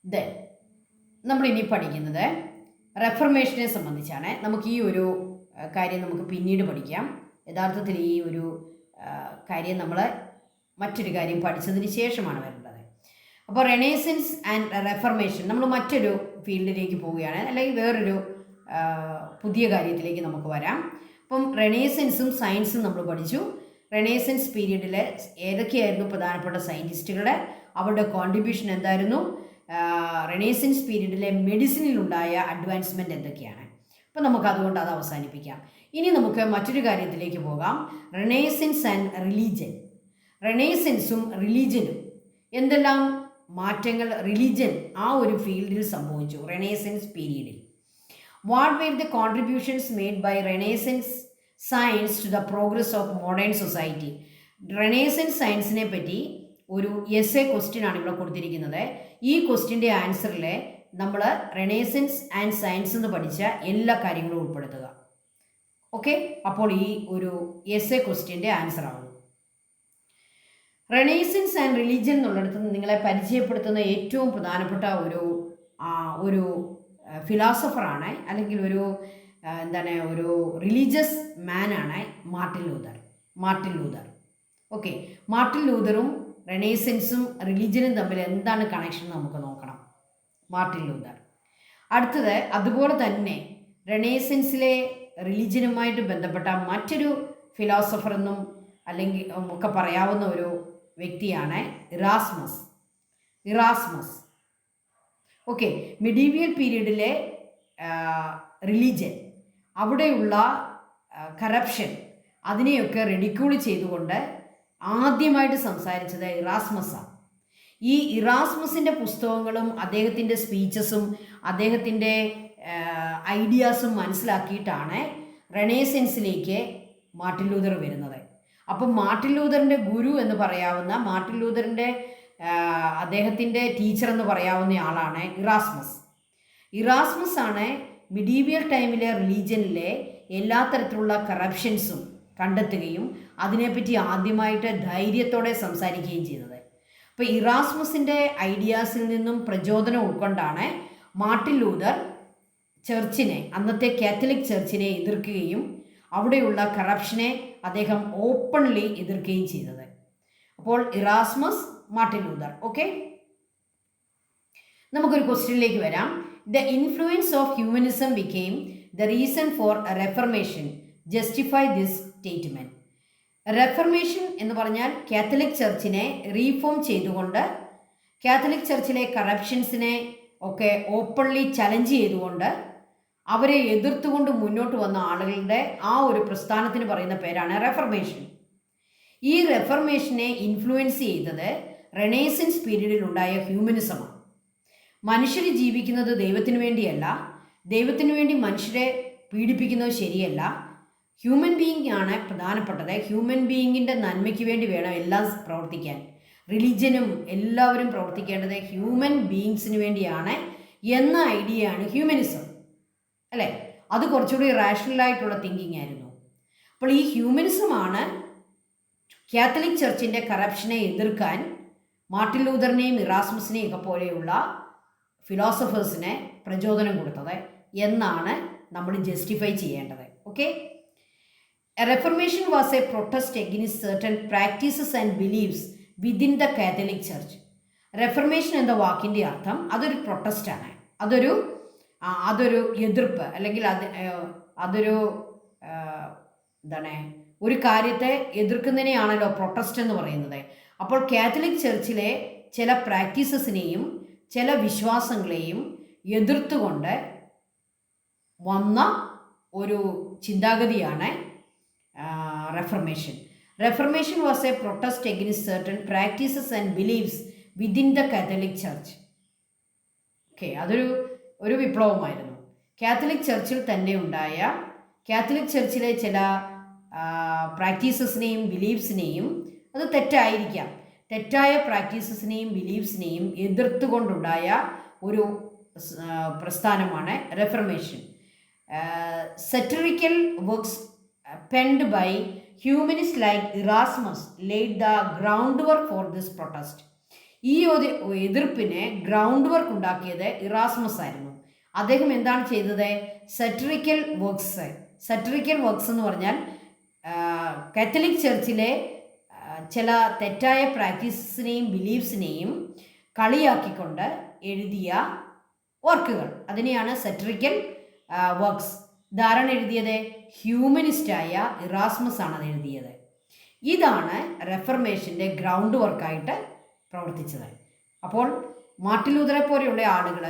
ദെൻ നമ്മളിനി പഠിക്കുന്നത് റെഫർമേഷനെ സംബന്ധിച്ചാണ്. നമുക്ക് ഈ ഒരു കാര്യം നമുക്ക് പിന്നീട് പഠിക്കാം. യഥാർത്ഥത്തിൽ ഈ ഒരു കാര്യം നമ്മൾ മറ്റൊരു കാര്യം പഠിച്ചതിന് ശേഷമാണ് വരേണ്ടത്. അപ്പോൾ റെനേസൻസ് ആൻഡ് റെഫർമേഷൻ നമ്മൾ മറ്റൊരു ഫീൽഡിലേക്ക് പോവുകയാണ്, അല്ലെങ്കിൽ വേറൊരു പുതിയ കാര്യത്തിലേക്ക് നമുക്ക് വരാം. അപ്പം റെനേസൻസും സയൻസും നമ്മൾ പഠിച്ചു. റെനേസൻസ് പീരീഡിൽ ഏതൊക്കെയായിരുന്നു പ്രധാനപ്പെട്ട സയൻറ്റിസ്റ്റുകൾ, അവരുടെ കോൺട്രിബ്യൂഷൻ എന്തായിരുന്നു, റെനേസൻസ് പീരീഡിലെ മെഡിസിനിലുണ്ടായ അഡ്വാൻസ്മെൻറ്റ് എന്തൊക്കെയാണ്. അപ്പോൾ നമുക്ക് അതുകൊണ്ട് അത് അവസാനിപ്പിക്കാം. ഇനി നമുക്ക് മറ്റൊരു കാര്യത്തിലേക്ക് പോകാം, റെനേസൻസ് ആൻഡ് റിലീജൻ. റെനേസൻസും റിലീജനും എന്തെല്ലാം മാറ്റങ്ങൾ റിലീജൻ ആ ഒരു ഫീൽഡിൽ സംഭവിച്ചു റെനേസൻസ് പീരീഡിൽ. What were the contributions made by Renaissance science to the progress of modern society. Renaissance സയൻസിനെ പറ്റി ഒരു എസ്സേ ക്വസ്റ്റ്യനാണ് ഇവിടെ കൊടുത്തിരിക്കുന്നത്. ഈ ക്വസ്റ്റ്യൻ്റെ ആൻസറിൽ നമ്മൾ റെനേസൻസ് ആൻഡ് സയൻസ് എന്ന് പഠിച്ച എല്ലാ കാര്യങ്ങളും ഉൾപ്പെടുത്തുക. ഓക്കെ, അപ്പോൾ ഈ ഒരു എസ്സേ ക്വസ്റ്റ്യൻ്റെ ആൻസർ ആവും. റെനേസൻസ് ആൻഡ് റിലീജിയൻ എന്നുള്ളിടത്ത് നിങ്ങളെ പരിചയപ്പെടുത്തുന്ന ഏറ്റവും പ്രധാനപ്പെട്ട ഒരു ഫിലോസഫറാണ്, അല്ലെങ്കിൽ ഒരു റിലീജിയസ് മാനാണ് മാർട്ടിൻ ലൂതർ. ഓക്കെ, മാർട്ടിൻ ലൂതറും റെനേസൻസും റിലീജിയനും തമ്മിൽ എന്താണ് കണക്ഷൻ നമുക്ക് നോക്കണം. Martin Luther. അടുത്തത് അതുപോലെ തന്നെ റെനേസൻസിലെ റിലീജിയനുമായിട്ട് ബന്ധപ്പെട്ട മറ്റൊരു ഫിലോസഫർ എന്നും അല്ലെങ്കിൽ ഒക്കെ പറയാവുന്ന ഒരു വ്യക്തിയാണ് ഇറാസ്മസ്. ഓക്കെ, മിഡീവിയൽ പീരീഡിലെ റിലീജിയൻ, അവിടെയുള്ള കറപ്ഷൻ, അതിനെയൊക്കെ റെഡിക്യൂൾ ചെയ്തുകൊണ്ട് ആദ്യമായിട്ട് സംസാരിച്ചത് ഇറാസ്മസാണ്. ഈ ഇറാസ്മസിൻ്റെ പുസ്തകങ്ങളും അദ്ദേഹത്തിൻ്റെ സ്പീച്ചസും അദ്ദേഹത്തിൻ്റെ ഐഡിയാസും മനസ്സിലാക്കിയിട്ടാണ് റെനേസൻസിലേക്ക് മാർട്ടിൻ ലൂതർ വരുന്നത്. അപ്പം മാർട്ടിൻ ലൂതറിൻ്റെ ഗുരു എന്ന് പറയാവുന്ന, മാർട്ടിൻ ലൂതറിൻ്റെ അദ്ദേഹത്തിൻ്റെ ടീച്ചർ എന്ന് പറയാവുന്ന ആളാണ് ഇറാസ്മസ് ആണ് മിഡീവിയൽ ടൈമിലെ റിലീജിയനിലെ എല്ലാ തരത്തിലുള്ള കറപ്ഷൻസും കണ്ടെത്തുകയും അതിനെപ്പറ്റി ആദ്യമായിട്ട് ധൈര്യത്തോടെ സംസാരിക്കുകയും ചെയ്തത്. അപ്പോൾ ഇറാസ്മസിൻ്റെ ഐഡിയാസിൽ നിന്നും പ്രചോദനം ഉൾക്കൊണ്ടാണ് മാർട്ടിൻ ലൂതർ ചർച്ചിനെ, അന്നത്തെ കാത്തലിക് ചർച്ചിനെ എതിർക്കുകയും അവിടെയുള്ള കറപ്ഷനെ അദ്ദേഹം ഓപ്പൺലി എതിർക്കുകയും ചെയ്തത്. അപ്പോൾ ഇറാസ്മസ്, മാർട്ടിൻ ലൂതർ. ഓക്കെ, നമുക്കൊരു ക്വസ്റ്റ്യനിലേക്ക് വരാം. The influence of humanism became the reason for Reformation. Justify this statement. Reformation എന്ന് പറഞ്ഞാൽ കാത്തലിക് ചർച്ചിനെ റീഫോം ചെയ്തുകൊണ്ട്, കാത്തലിക് ചർച്ചിലെ കറപ്ഷൻസിനെ ഒക്കെ ഓപ്പൺലി ചലഞ്ച് ചെയ്തുകൊണ്ട് അവരെ എതിർത്തുകൊണ്ട് മുന്നോട്ട് വന്ന ആളുകളുടെ ആ ഒരു പ്രസ്ഥാനത്തിന് പറയുന്ന പേരാണ് റെഫർമേഷൻ. ഈ റെഫർമേഷനെ ഇൻഫ്ലുവൻസ് ചെയ്തത് റെനേസൻസ് പീരീഡിലുണ്ടായ ഹ്യൂമനിസമാണ്. മനുഷ്യർ ജീവിക്കുന്നത് ദൈവത്തിന് വേണ്ടിയല്ല, ദൈവത്തിന് വേണ്ടി മനുഷ്യരെ പീഡിപ്പിക്കുന്നത് ശരിയല്ല, ഹ്യൂമൻ ബീയിങ് ആണ് പ്രധാനപ്പെട്ടത്, ഹ്യൂമൻ ബീയിങ്ങിൻ്റെ നന്മയ്ക്ക് വേണ്ടി വേണം എല്ലാം പ്രവർത്തിക്കാൻ, റിലീജിയനും എല്ലാവരും പ്രവർത്തിക്കേണ്ടത് ഹ്യൂമൻ ബീയിങ്സിന് വേണ്ടിയാണ് എന്ന ഐഡിയയാണ് ഹ്യൂമനിസം, അല്ലേ? അത് കുറച്ചുകൂടി റാഷണലായിട്ടുള്ള തിങ്കിങ് ആയിരുന്നു. അപ്പോൾ ഈ ഹ്യൂമനിസമാണ് കാത്തലിക് ചർച്ചിൻ്റെ കറപ്ഷനെ എതിർക്കാൻ മാർട്ടിൻ ലൂതറിനെയും ഇറാസ്മസിനെയും ഒക്കെ പോലെയുള്ള ഫിലോസഫേഴ്സിനെ പ്രചോദനം കൊടുത്തത് എന്നാണ് നമ്മൾ ജസ്റ്റിഫൈ ചെയ്യേണ്ടത്. Okay, Reformation was a protest against certain practices and believes within the Catholic church. Reformation എന്ന വാക്കിൻ്റെ അർത്ഥം അതൊരു പ്രൊട്ടസ്റ്റാണ്, അതൊരു എതിർപ്പ്, അല്ലെങ്കിൽ അതൊരു ഒരു കാര്യത്തെ എതിർക്കുന്നതിനെയാണല്ലോ പ്രൊട്ടസ്റ്റ് എന്ന് പറയുന്നത്. അപ്പോൾ കാത്തലിക് ചർച്ചിലെ ചില പ്രാക്ടീസസിനെയും ചില വിശ്വാസങ്ങളെയും എതിർത്തുകൊണ്ട് വന്ന ഒരു ചിന്താഗതിയാണ് reformation. Reformation was a protest against certain practices and beliefs within the Catholic Church. Okay, ഒരു വിപ്ലവമായിരുന്നു. കാത്തലിക് ചർച്ചിൽ തന്നെ ഉണ്ടായ കാത്തലിക് ചർച്ചിലെ ചില പ്രാക്ടീസസിനെയും ബിലീഫ്സിനെയും, അത് തെറ്റായിരിക്കാം, തെറ്റായ പ്രാക്ടീസസിനെയും ബിലീഫ്സിനെയും എതിർത്തുകൊണ്ടുണ്ടായ ഒരു പ്രസ്ഥാനമാണ് Reformation. Satirical works penned by humanist like Erasmus laid the ground work for this protest. ഈ ഒരു എതിർപ്പിന് ഗ്രൗണ്ട് വർക്ക് ഉണ്ടാക്കിയത് ഇറാസ്മസ് ആയിരുന്നു. അദ്ദേഹം എന്താണ് ചെയ്തത്? സെറ്ററിക്കൽ വർക്ക്സ് എന്ന് പറഞ്ഞാൽ കാത്തലിക് ചർച്ചിലെ ചില തെറ്റായ പ്രാക്ടീസസിനെയും ബിലീഫ്സിനെയും കളിയാക്കിക്കൊണ്ട് എഴുതിയ വർക്കുകൾ, അതിനെയാണ് സെറ്ററിക്കൽ വർക്ക്സ്. ധാരാളം എഴുതിയത് ഹ്യൂമനിസ്റ്റായ ഇറാസ്മസ് ആണ് അത് എഴുതിയത്. ഇതാണ് റെഫർമേഷൻ്റെ ഗ്രൗണ്ട് വർക്കായിട്ട് പ്രവർത്തിച്ചത്. അപ്പോൾ മാർട്ടിൻ ലൂതറെ പോലെയുള്ള ആളുകൾ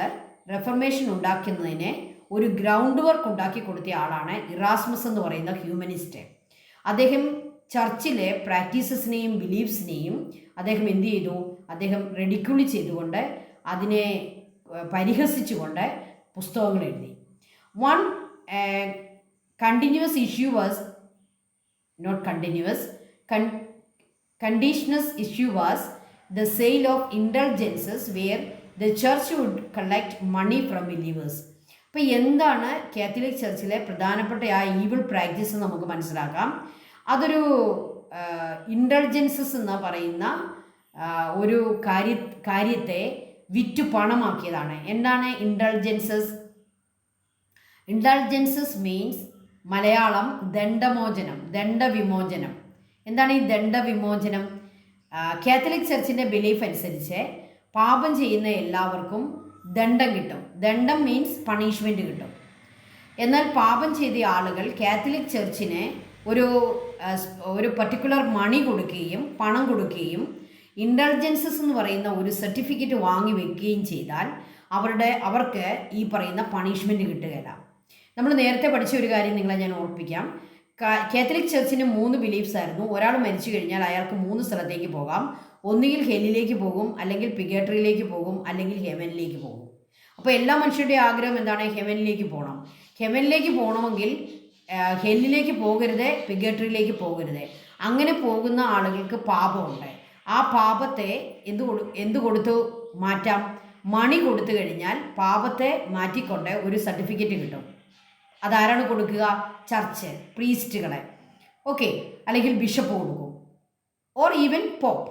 റെഫർമേഷൻ ഉണ്ടാക്കുന്നതിന് ഒരു ഗ്രൗണ്ട് വർക്ക് ഉണ്ടാക്കി കൊടുത്ത ആളാണ് ഇറാസ്മസ് എന്ന് പറയുന്ന ഹ്യൂമനിസ്റ്റ്. അദ്ദേഹം ചർച്ചിലെ പ്രാക്ടീസസിനെയും ബിലീഫ്സിനെയും അദ്ദേഹം എന്ത് ചെയ്തു? അദ്ദേഹം റെഡിക്യൂൾ ചെയ്തുകൊണ്ട്, അതിനെ പരിഹസിച്ചുകൊണ്ട് പുസ്തകങ്ങൾ എഴുതി. One continuous issue was not continuous contentious issue was the sale of indulgences where the church would collect money from believers. അപ്പോൾ എന്താണ് കാത്തലിക് ചർച്ചിലെ പ്രധാനപ്പെട്ട ആ ഈവിൾ പ്രാക്ടീസ് നമുക്ക് മനസ്സിലാക്കാം. അതൊരു ഇൻഡൾജൻസസ് എന്ന് പറയുന്ന ഒരു കാര്യത്തെ വിറ്റ് പണമാക്കിയതാണ്. എന്താണ് ഇൻഡൾജൻസസ്? ഇൻഡൾജൻസസ് മീൻസ് മലയാളം ദണ്ഡമോചനം, ദണ്ഡവിമോചനം. എന്താണ് ഈ ദണ്ഡവിമോചനം? കാത്തലിക് ചർച്ചിൻ്റെ ബിലീഫ് അനുസരിച്ച് പാപം ചെയ്യുന്ന എല്ലാവർക്കും ദണ്ഡം കിട്ടും. ദണ്ഡം മീൻസ് പണിഷ്മെൻറ്റ് കിട്ടും. എന്നാൽ പാപം ചെയ്ത ആളുകൾ കാത്തലിക് ചർച്ചിന് ഒരു പർട്ടിക്കുലർ മണി കൊടുക്കുകയും പണം കൊടുക്കുകയും ഇൻഡൾജൻസസ് എന്ന് പറയുന്ന ഒരു സർട്ടിഫിക്കറ്റ് വാങ്ങി വെക്കുകയും ചെയ്താൽ അവർക്ക് ഈ പറയുന്ന പണിഷ്മെൻറ്റ് കിട്ടുകയില്ല. നമ്മൾ നേരത്തെ പഠിച്ച ഒരു കാര്യം നിങ്ങളെ ഞാൻ ഓർപ്പിക്കാം. കാത്തലിക് ചർച്ചിന് 3 ബിലീഫ്സ് ആയിരുന്നു. ഒരാൾ മരിച്ചു കഴിഞ്ഞാൽ അയാൾക്ക് 3 സ്ഥലത്തേക്ക് പോകാം. ഒന്നുകിൽ ഹെല്ലിലേക്ക് പോകും, അല്ലെങ്കിൽ പിഗേട്ടറിയിലേക്ക് പോകും, അല്ലെങ്കിൽ ഹെവനിലേക്ക് പോകും. അപ്പോൾ എല്ലാ മനുഷ്യരുടെയും ആഗ്രഹം എന്താണ്? ഹെവനിലേക്ക് പോകണം. ഹെവനിലേക്ക് പോകണമെങ്കിൽ ഹെല്ലിലേക്ക് പോകരുത്, പിഗേട്ടറിയിലേക്ക് പോകരുത്. അങ്ങനെ പോകുന്ന ആളുകൾക്ക് പാപമുണ്ട്. ആ പാപത്തെ എന്ത് കൊടുത്തു മാറ്റാം? മണി കൊടുത്തു കഴിഞ്ഞാൽ പാപത്തെ മാറ്റിക്കൊണ്ട് ഒരു സർട്ടിഫിക്കറ്റ് കിട്ടും. അതാരാണ് കൊടുക്കുക? ചർച്ച്, പ്രീസ്റ്റുകളെ, ഓക്കെ, അല്ലെങ്കിൽ ബിഷപ്പ് കൊടുക്കും, ഓർ ഈവൻ പോപ്പ്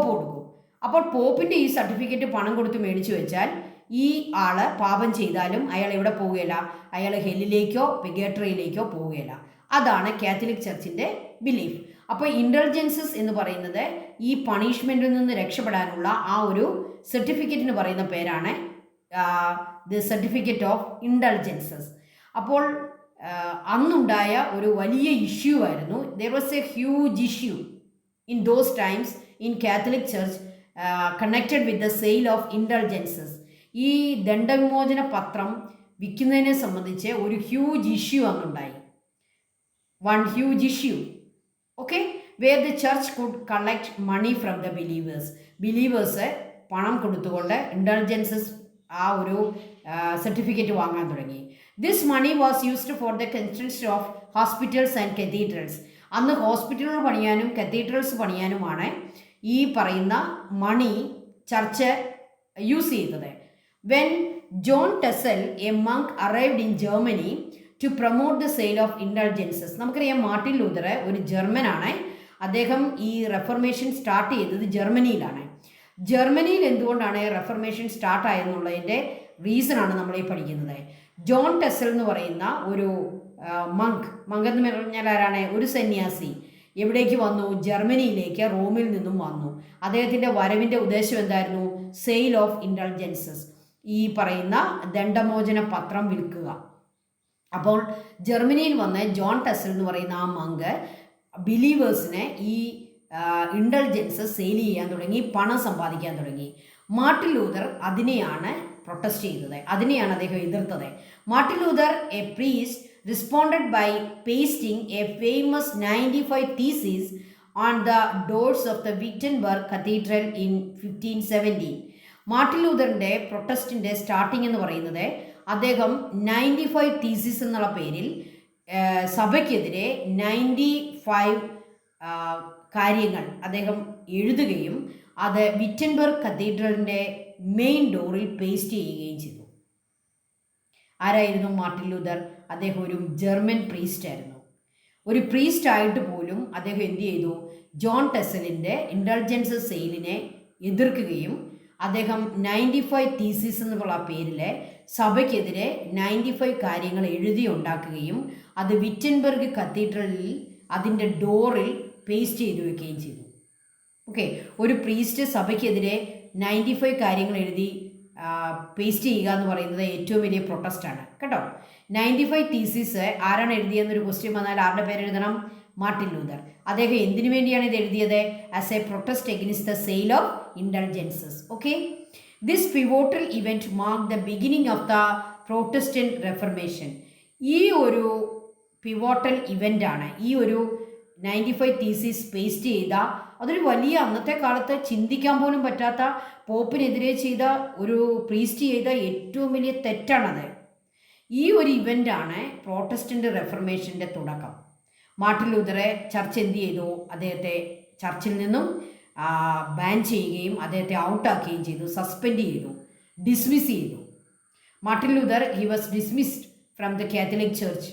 കൊടുക്കും. അപ്പോൾ പോപ്പിൻ്റെ ഈ സർട്ടിഫിക്കറ്റ് പണം കൊടുത്ത് മേടിച്ചു വെച്ചാൽ ഈ ആള് പാപം ചെയ്താലും അയാൾ എവിടെ പോവുകയില്ല, അയാൾ ഹെല്ലിലേക്കോ പിഗേട്ടറിയിലേക്കോ പോവുകയില്ല. അതാണ് കാത്തലിക് ചർച്ചിൻ്റെ ബിലീഫ്. അപ്പോൾ ഇൻഡൾജൻസസ് എന്ന് പറയുന്നത് ഈ പണിഷ്മെൻറ്റിൽ നിന്ന് രക്ഷപ്പെടാനുള്ള ആ ഒരു സർട്ടിഫിക്കറ്റിന് പറയുന്ന പേരാണ് ദി സർട്ടിഫിക്കറ്റ് ഓഫ് ഇൻഡൾജൻസസ്. അപ്പോൾ അന്നുണ്ടായ ഒരു വലിയ ഇഷ്യൂ ആയിരുന്നു. There was a huge issue in those times in Catholic church connected with the sale of indulgences. ഈ ദണ്ഡവിമോചന പത്രം വിൽക്കുന്നതിനെ സംബന്ധിച്ച് ഒരു ഹ്യൂജ് ഇഷ്യൂ അന്നുണ്ടായി. One huge issue, okay, where the church could collect money from the believers പണം കൊടുത്തുകൊണ്ട് indulgences ആ ഒരു സർട്ടിഫിക്കറ്റ് വാങ്ങാൻ തുടങ്ങി. This money was used for the construction of hospitals and cathedrals. അന്ന് ഹോസ്പിറ്റലുകൾ പണിയാനും കത്തീഡ്രൽസ് പണിയാനുമാണ് ഈ പറയുന്ന മണി ചർച്ച് യൂസ് ചെയ്തത്. When John Tetzel a monk arrived in Germany to promote the sale of indulgences. നമുക്കറിയാം മാർട്ടിൻ ലൂതർ ഒരു ജർമ്മനാണ്. അദ്ദേഹം ഈ റെഫർമേഷൻ സ്റ്റാർട്ട് ചെയ്തത് ജർമ്മനിയിലാണ്. ജർമ്മനിയിൽ എന്തുകൊണ്ടാണ് റെഫർമേഷൻ സ്റ്റാർട്ടായെന്നുള്ളതിൻ്റെ റീസണാണ് നമ്മളീ പഠിക്കുന്നത്. ജോൺ ടെസൽ എന്ന് പറയുന്ന ഒരു മങ്ക് എന്ന് പറഞ്ഞാൽ ആരാണ്? ഒരു സന്യാസി. എവിടേക്ക് വന്നു? ജർമ്മനിയിലേക്ക്, റോമിൽ നിന്നും വന്നു. അദ്ദേഹത്തിൻ്റെ വരവിൻ്റെ ഉദ്ദേശം എന്തായിരുന്നു? സെയിൽ ഓഫ് ഇൻഡൾജൻസസ്, ഈ പറയുന്ന ദണ്ഡമോചന പത്രം വിൽക്കുക. അപ്പോൾ ജർമ്മനിയിൽ വന്ന് ജോൺ ടെസൽ എന്ന് പറയുന്ന ആ മങ്ക് ബിലീവേഴ്സിനെ ഈ ഇൻഡൾജൻസസ് സെയിൽ ചെയ്യാൻ തുടങ്ങി, പണം സമ്പാദിക്കാൻ തുടങ്ങി. മാർട്ടിൻ ലൂതർ അതിനെയാണ് പ്രൊട്ടസ്റ്റ് ചെയ്തത്, അതിനെയാണ് അദ്ദേഹം എതിർത്തത്. Martin Luther, a priest, responded by pasting a famous 95 theses on the doors of the Wittenberg Cathedral in 1517. Martin ലൂതറിൻ്റെ പ്രൊട്ടസ്റ്റിൻ്റെ സ്റ്റാർട്ടിംഗ് എന്ന് പറയുന്നത് അദ്ദേഹം 95 തീസിസ് എന്നുള്ള പേരിൽ സഭയ്ക്കെതിരെ 95 കാര്യങ്ങൾ അദ്ദേഹം എഴുതുകയും അത് വിറ്റൻബർഗ് കത്തീഡ്രലിൻ്റെ മെയിൻ ഡോറിൽ പേസ്റ്റ് ചെയ്യുകയും ചെയ്തു. ആരായിരുന്നു മാർട്ടിൻ ലൂതർ? അദ്ദേഹം ഒരു ജർമ്മൻ പ്രീസ്റ്റ് ആയിരുന്നു. ഒരു പ്രീസ്റ്റ് ആയിട്ട് പോലും അദ്ദേഹം എന്ത് ചെയ്തു? ജോൺ ടെസലിൻ്റെ ഇൻ്റലിജൻസ് സെയിലിനെ എതിർക്കുകയും അദ്ദേഹം 95 തീസിസ് എന്നുള്ള പേരിൽ സഭയ്ക്കെതിരെ 95 കാര്യങ്ങൾ എഴുതി ഉണ്ടാക്കുകയും അത് വിറ്റൻബർഗ് കത്തീഡ്രലിൽ അതിൻ്റെ ഡോറിൽ പേസ്റ്റ് ചെയ്തു വെക്കുകയും ചെയ്തു. ഓക്കെ, ഒരു പ്രീസ്റ്റ് സഭയ്ക്കെതിരെ 95 കാര്യങ്ങൾ എഴുതി പേസ്റ്റ് ചെയ്യുക എന്ന് പറയുന്നത് ഏറ്റവും വലിയ പ്രൊട്ടസ്റ്റാണ് കേട്ടോ. 95 തീസിസ് ആരാണ് എഴുതിയെന്നൊരു ക്വസ്റ്റ്യൻ വന്നാൽ ആരുടെ പേര് എഴുതണം? Martin Luther. അദ്ദേഹം എന്തിനു വേണ്ടിയാണ് ഇത് എഴുതിയത്? As a protest against the sale of indulgences. Okay, this pivotal event mark the beginning of the Protestant Reformation. ഈ ഒരു പിവോട്ടൽ ഇവൻ്റാണ്, ഈ ഒരു 95 തീസിസ് പേസ്റ്റ് ചെയ്ത, അതൊരു വലിയ അന്നത്തെ കാലത്ത് ചിന്തിക്കാൻ പോലും പറ്റാത്ത, പോപ്പിനെതിരെ ചെയ്ത ഒരു പ്രീസ്റ്റ് ചെയ്ത ഏറ്റവും വലിയ തെറ്റാണത്. ഈ ഒരു ഇവൻ്റാണ് പ്രൊട്ടസ്റ്റന്റ് റെഫർമേഷൻ്റെ തുടക്കം. മാർട്ടിൻ ലൂതറെ ചർച്ച് എന്ത് ചെയ്തു? അദ്ദേഹത്തെ ചർച്ചിൽ നിന്നും ബാൻ ചെയ്യുകയും അദ്ദേഹത്തെ ഔട്ടാക്കുകയും ചെയ്തു, സസ്പെൻഡ് ചെയ്തു, ഡിസ്മിസ് ചെയ്തു. Martin Luther he was dismissed from the Catholic church.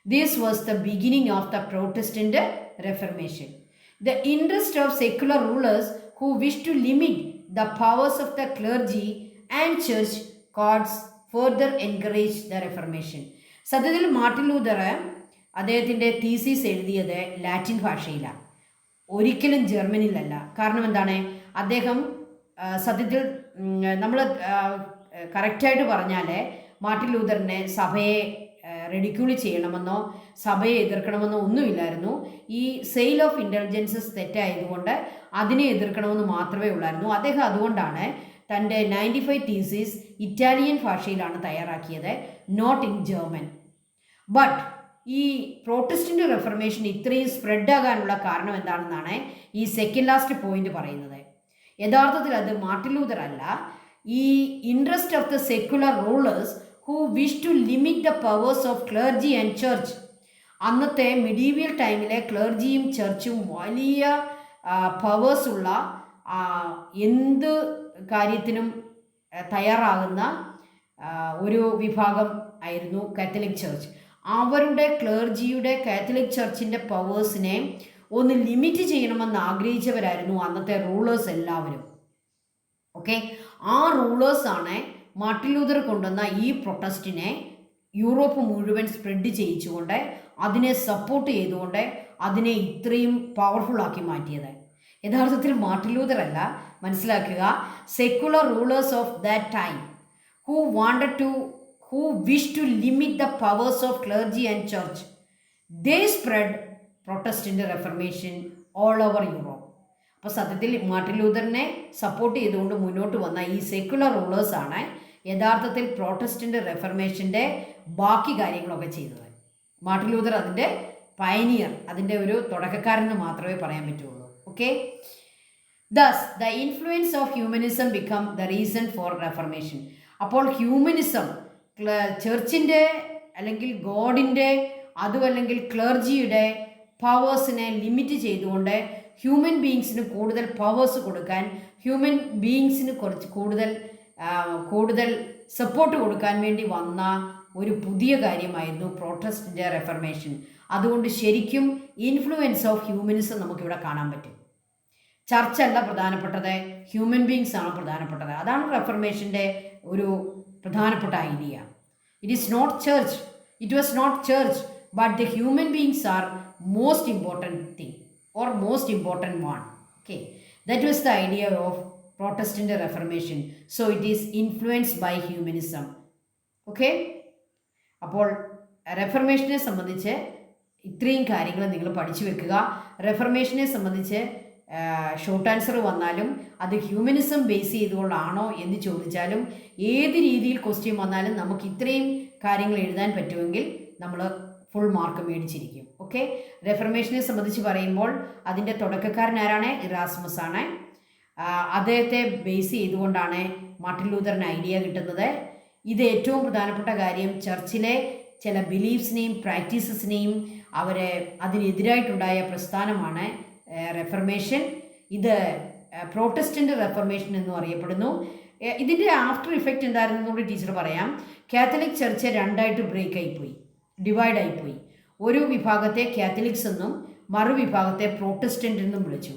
This was the beginning of the Protestant Reformation. The interest of secular rulers who wished to limit the powers of the clergy and church courts further encouraged the Reformation. സത്യത്തിൽ Martin Luther അദ്ദേഹത്തിൻ്റെ thesis എഴുതിയത് Latin ഭാഷയിലാണ്, ഒരിക്കലും ജർമ്മനിയിലല്ല. കാരണം എന്താണ്? അദ്ദേഹം സത്യത്തിൽ നമ്മൾ കറക്റ്റായിട്ട് പറഞ്ഞാൽ മാർട്ടിൻ ലൂതറിനെ സഭയെ റെഡിക്യൂളി ചെയ്യണമെന്നോ സഭയെ എതിർക്കണമെന്നോ ഒന്നുമില്ലായിരുന്നു. ഈ സെയിൽ ഓഫ് ഇൻ്റലിജൻസസ് തെറ്റായതുകൊണ്ട് അതിനെ എതിർക്കണമെന്ന് മാത്രമേ ഉള്ളായിരുന്നു. അദ്ദേഹം അതുകൊണ്ടാണ് തൻ്റെ 95 തീസിസ് ഇറ്റാലിയൻ ഭാഷയിലാണ് തയ്യാറാക്കിയത്, നോട്ട് ഇൻ ജർമ്മൻ. ബട്ട് ഈ പ്രൊട്ടസ്റ്റന്റ് റെഫർമേഷൻ ഇത്രയും സ്പ്രെഡാകാനുള്ള കാരണം എന്താണെന്നാണ് ഈ സെക്കൻഡ് ലാസ്റ്റ് പോയിന്റ് പറയുന്നത്. യഥാർത്ഥത്തിൽ അത് മാർട്ടിൻ ലൂതർ അല്ല, ഈ interest of the secular rulers who wish to limit the powers of clergy and church. അന്നത്തെ മിഡീവിയൽ ടൈമിലെ ക്ലർജിയും ചർച്ചും വലിയ പവേഴ്സ് ഉള്ള, എന്ത് കാര്യത്തിനും തയ്യാറാകുന്ന ഒരു വിഭാഗം ആയിരുന്നു കാത്തലിക് ചർച്ച്. അവരുടെ ക്ലർജിയുടെ കാത്തലിക് ചർച്ചിൻ്റെ പവേഴ്സിനെ ഒന്ന് ലിമിറ്റ് ചെയ്യണമെന്ന് ആഗ്രഹിച്ചവരായിരുന്നു അന്നത്തെ റൂളേഴ്സ് എല്ലാവരും. ഓക്കെ, ആ റൂളേഴ്സാണ് മാർട്ടിൻ ലൂതർ കൊണ്ടുവന്ന ഈ പ്രൊട്ടസ്റ്റിനെ യൂറോപ്പ് മുഴുവൻ സ്പ്രെഡ് ചെയ്യിച്ചുകൊണ്ട് അതിനെ സപ്പോർട്ട് ചെയ്തുകൊണ്ട് അതിനെ ഇത്രയും പവർഫുള്ളാക്കി മാറ്റിയത്. യഥാർത്ഥത്തിൽ മാർട്ടിൻ ലൂതർ അല്ല, മനസ്സിലാക്കുക, secular rulers of that time who wished to limit the powers of clergy and church, they spread Protestant Reformation all over Europe. അപ്പോൾ സത്യത്തിൽ മാർട്ടിൻ ലൂതറിനെ സപ്പോർട്ട് ചെയ്തുകൊണ്ട് മുന്നോട്ട് വന്ന ഈ സെക്യുലർ റൂളേഴ്സാണ് യഥാർത്ഥത്തിൽ പ്രൊട്ടസ്റ്റന്റ് റെഫർമേഷൻ്റെ ബാക്കി കാര്യങ്ങളൊക്കെ ചെയ്തത്. മാർട്ടിൻ ലൂതർ അതിൻ്റെ പയനിയർ, അതിൻ്റെ ഒരു തുടക്കക്കാരെന്ന് മാത്രമേ പറയാൻ പറ്റുള്ളൂ. Okay, thus the influence of humanism become the reason for reformation. അപ്പോൾ ഹ്യൂമനിസം ചർച്ചിൻ്റെ അല്ലെങ്കിൽ ഗോഡിൻ്റെ അതുമല്ലെങ്കിൽ ക്ലർജിയുടെ പവേഴ്സിനെ ലിമിറ്റ് ചെയ്തുകൊണ്ട് ഹ്യൂമൻ ബീയിങ്സിന് കൂടുതൽ പവേഴ്സ് കൊടുക്കാൻ, ഹ്യൂമൻ ബീയിങ്സിന് കുറച്ച് കൂടുതൽ സപ്പോർട്ട് കൊടുക്കാൻ വേണ്ടി വന്ന ഒരു പുതിയ കാര്യമായിരുന്നു പ്രൊട്ടസ്റ്റന്റ് റെഫർമേഷൻ. അതുകൊണ്ട് ശരിക്കും ഇൻഫ്ലുവൻസ് ഓഫ് ഹ്യൂമനിസം നമുക്കിവിടെ കാണാൻ പറ്റും. ചർച്ചല്ല പ്രധാനപ്പെട്ടത്, ഹ്യൂമൻ ബീയിങ്സ് ആണ് പ്രധാനപ്പെട്ടത്. അതാണ് റെഫർമേഷൻ്റെ ഒരു പ്രധാനപ്പെട്ട idea. It was not church but the human beings are most important thing or most important one. Okay, that was the idea of Protestant Reformation. So it is influenced by humanism. Okay, അപ്പോൾ റെഫർമേഷനെ സംബന്ധിച്ച് ഇത്രയും കാര്യങ്ങൾ നിങ്ങൾ പഠിച്ചു വെക്കുക. റെഫർമേഷനെ സംബന്ധിച്ച് short answer വന്നാലും അത് ഹ്യൂമനിസം ബേസ് ചെയ്തുകൊണ്ടാണോ എന്ന് ചോദിച്ചാലും ഏത് രീതിയിൽ ക്വസ്റ്റ്യൻ വന്നാലും നമുക്ക് ഇത്രയും കാര്യങ്ങൾ എഴുതാൻ പറ്റുമെങ്കിൽ നമ്മൾ ഫുൾ മാർക്ക് മേടിച്ചിരിക്കും. ഓക്കെ, റെഫർമേഷനെ സംബന്ധിച്ച് പറയുമ്പോൾ അതിൻ്റെ തുടക്കക്കാരൻ ആരാണ്? ഇറാസ്മസ് ആണ്. അദ്ദേഹത്തെ ബേസ് ചെയ്തുകൊണ്ടാണ് മാർട്ടിൻ ലൂതറിന് ഐഡിയ കിട്ടുന്നത്. ഇത് ഏറ്റവും പ്രധാനപ്പെട്ട കാര്യം, ചർച്ചിലെ ചില ബിലീഫ്സിനെയും പ്രാക്ടീസസിനെയും അതിനെതിരായിട്ടുണ്ടായ പ്രസ്ഥാനമാണ് റെഫർമേഷൻ. ഇത് പ്രോട്ടസ്റ്റൻ്റ് റെഫർമേഷൻ എന്നും അറിയപ്പെടുന്നു. ഇതിൻ്റെ ആഫ്റ്റർ ഇഫക്റ്റ് എന്തായിരുന്നു കൂടി ടീച്ചർ പറയാം. കാത്തലിക് ചർച്ച് രണ്ടായിട്ട് ഡിവൈഡ് ആയിപ്പോയി. ഒരു വിഭാഗത്തെ കാത്തലിക്സ് എന്നും മറുവിഭാഗത്തെ പ്രോട്ടസ്റ്റൻ്റ് എന്നും വിളിച്ചു.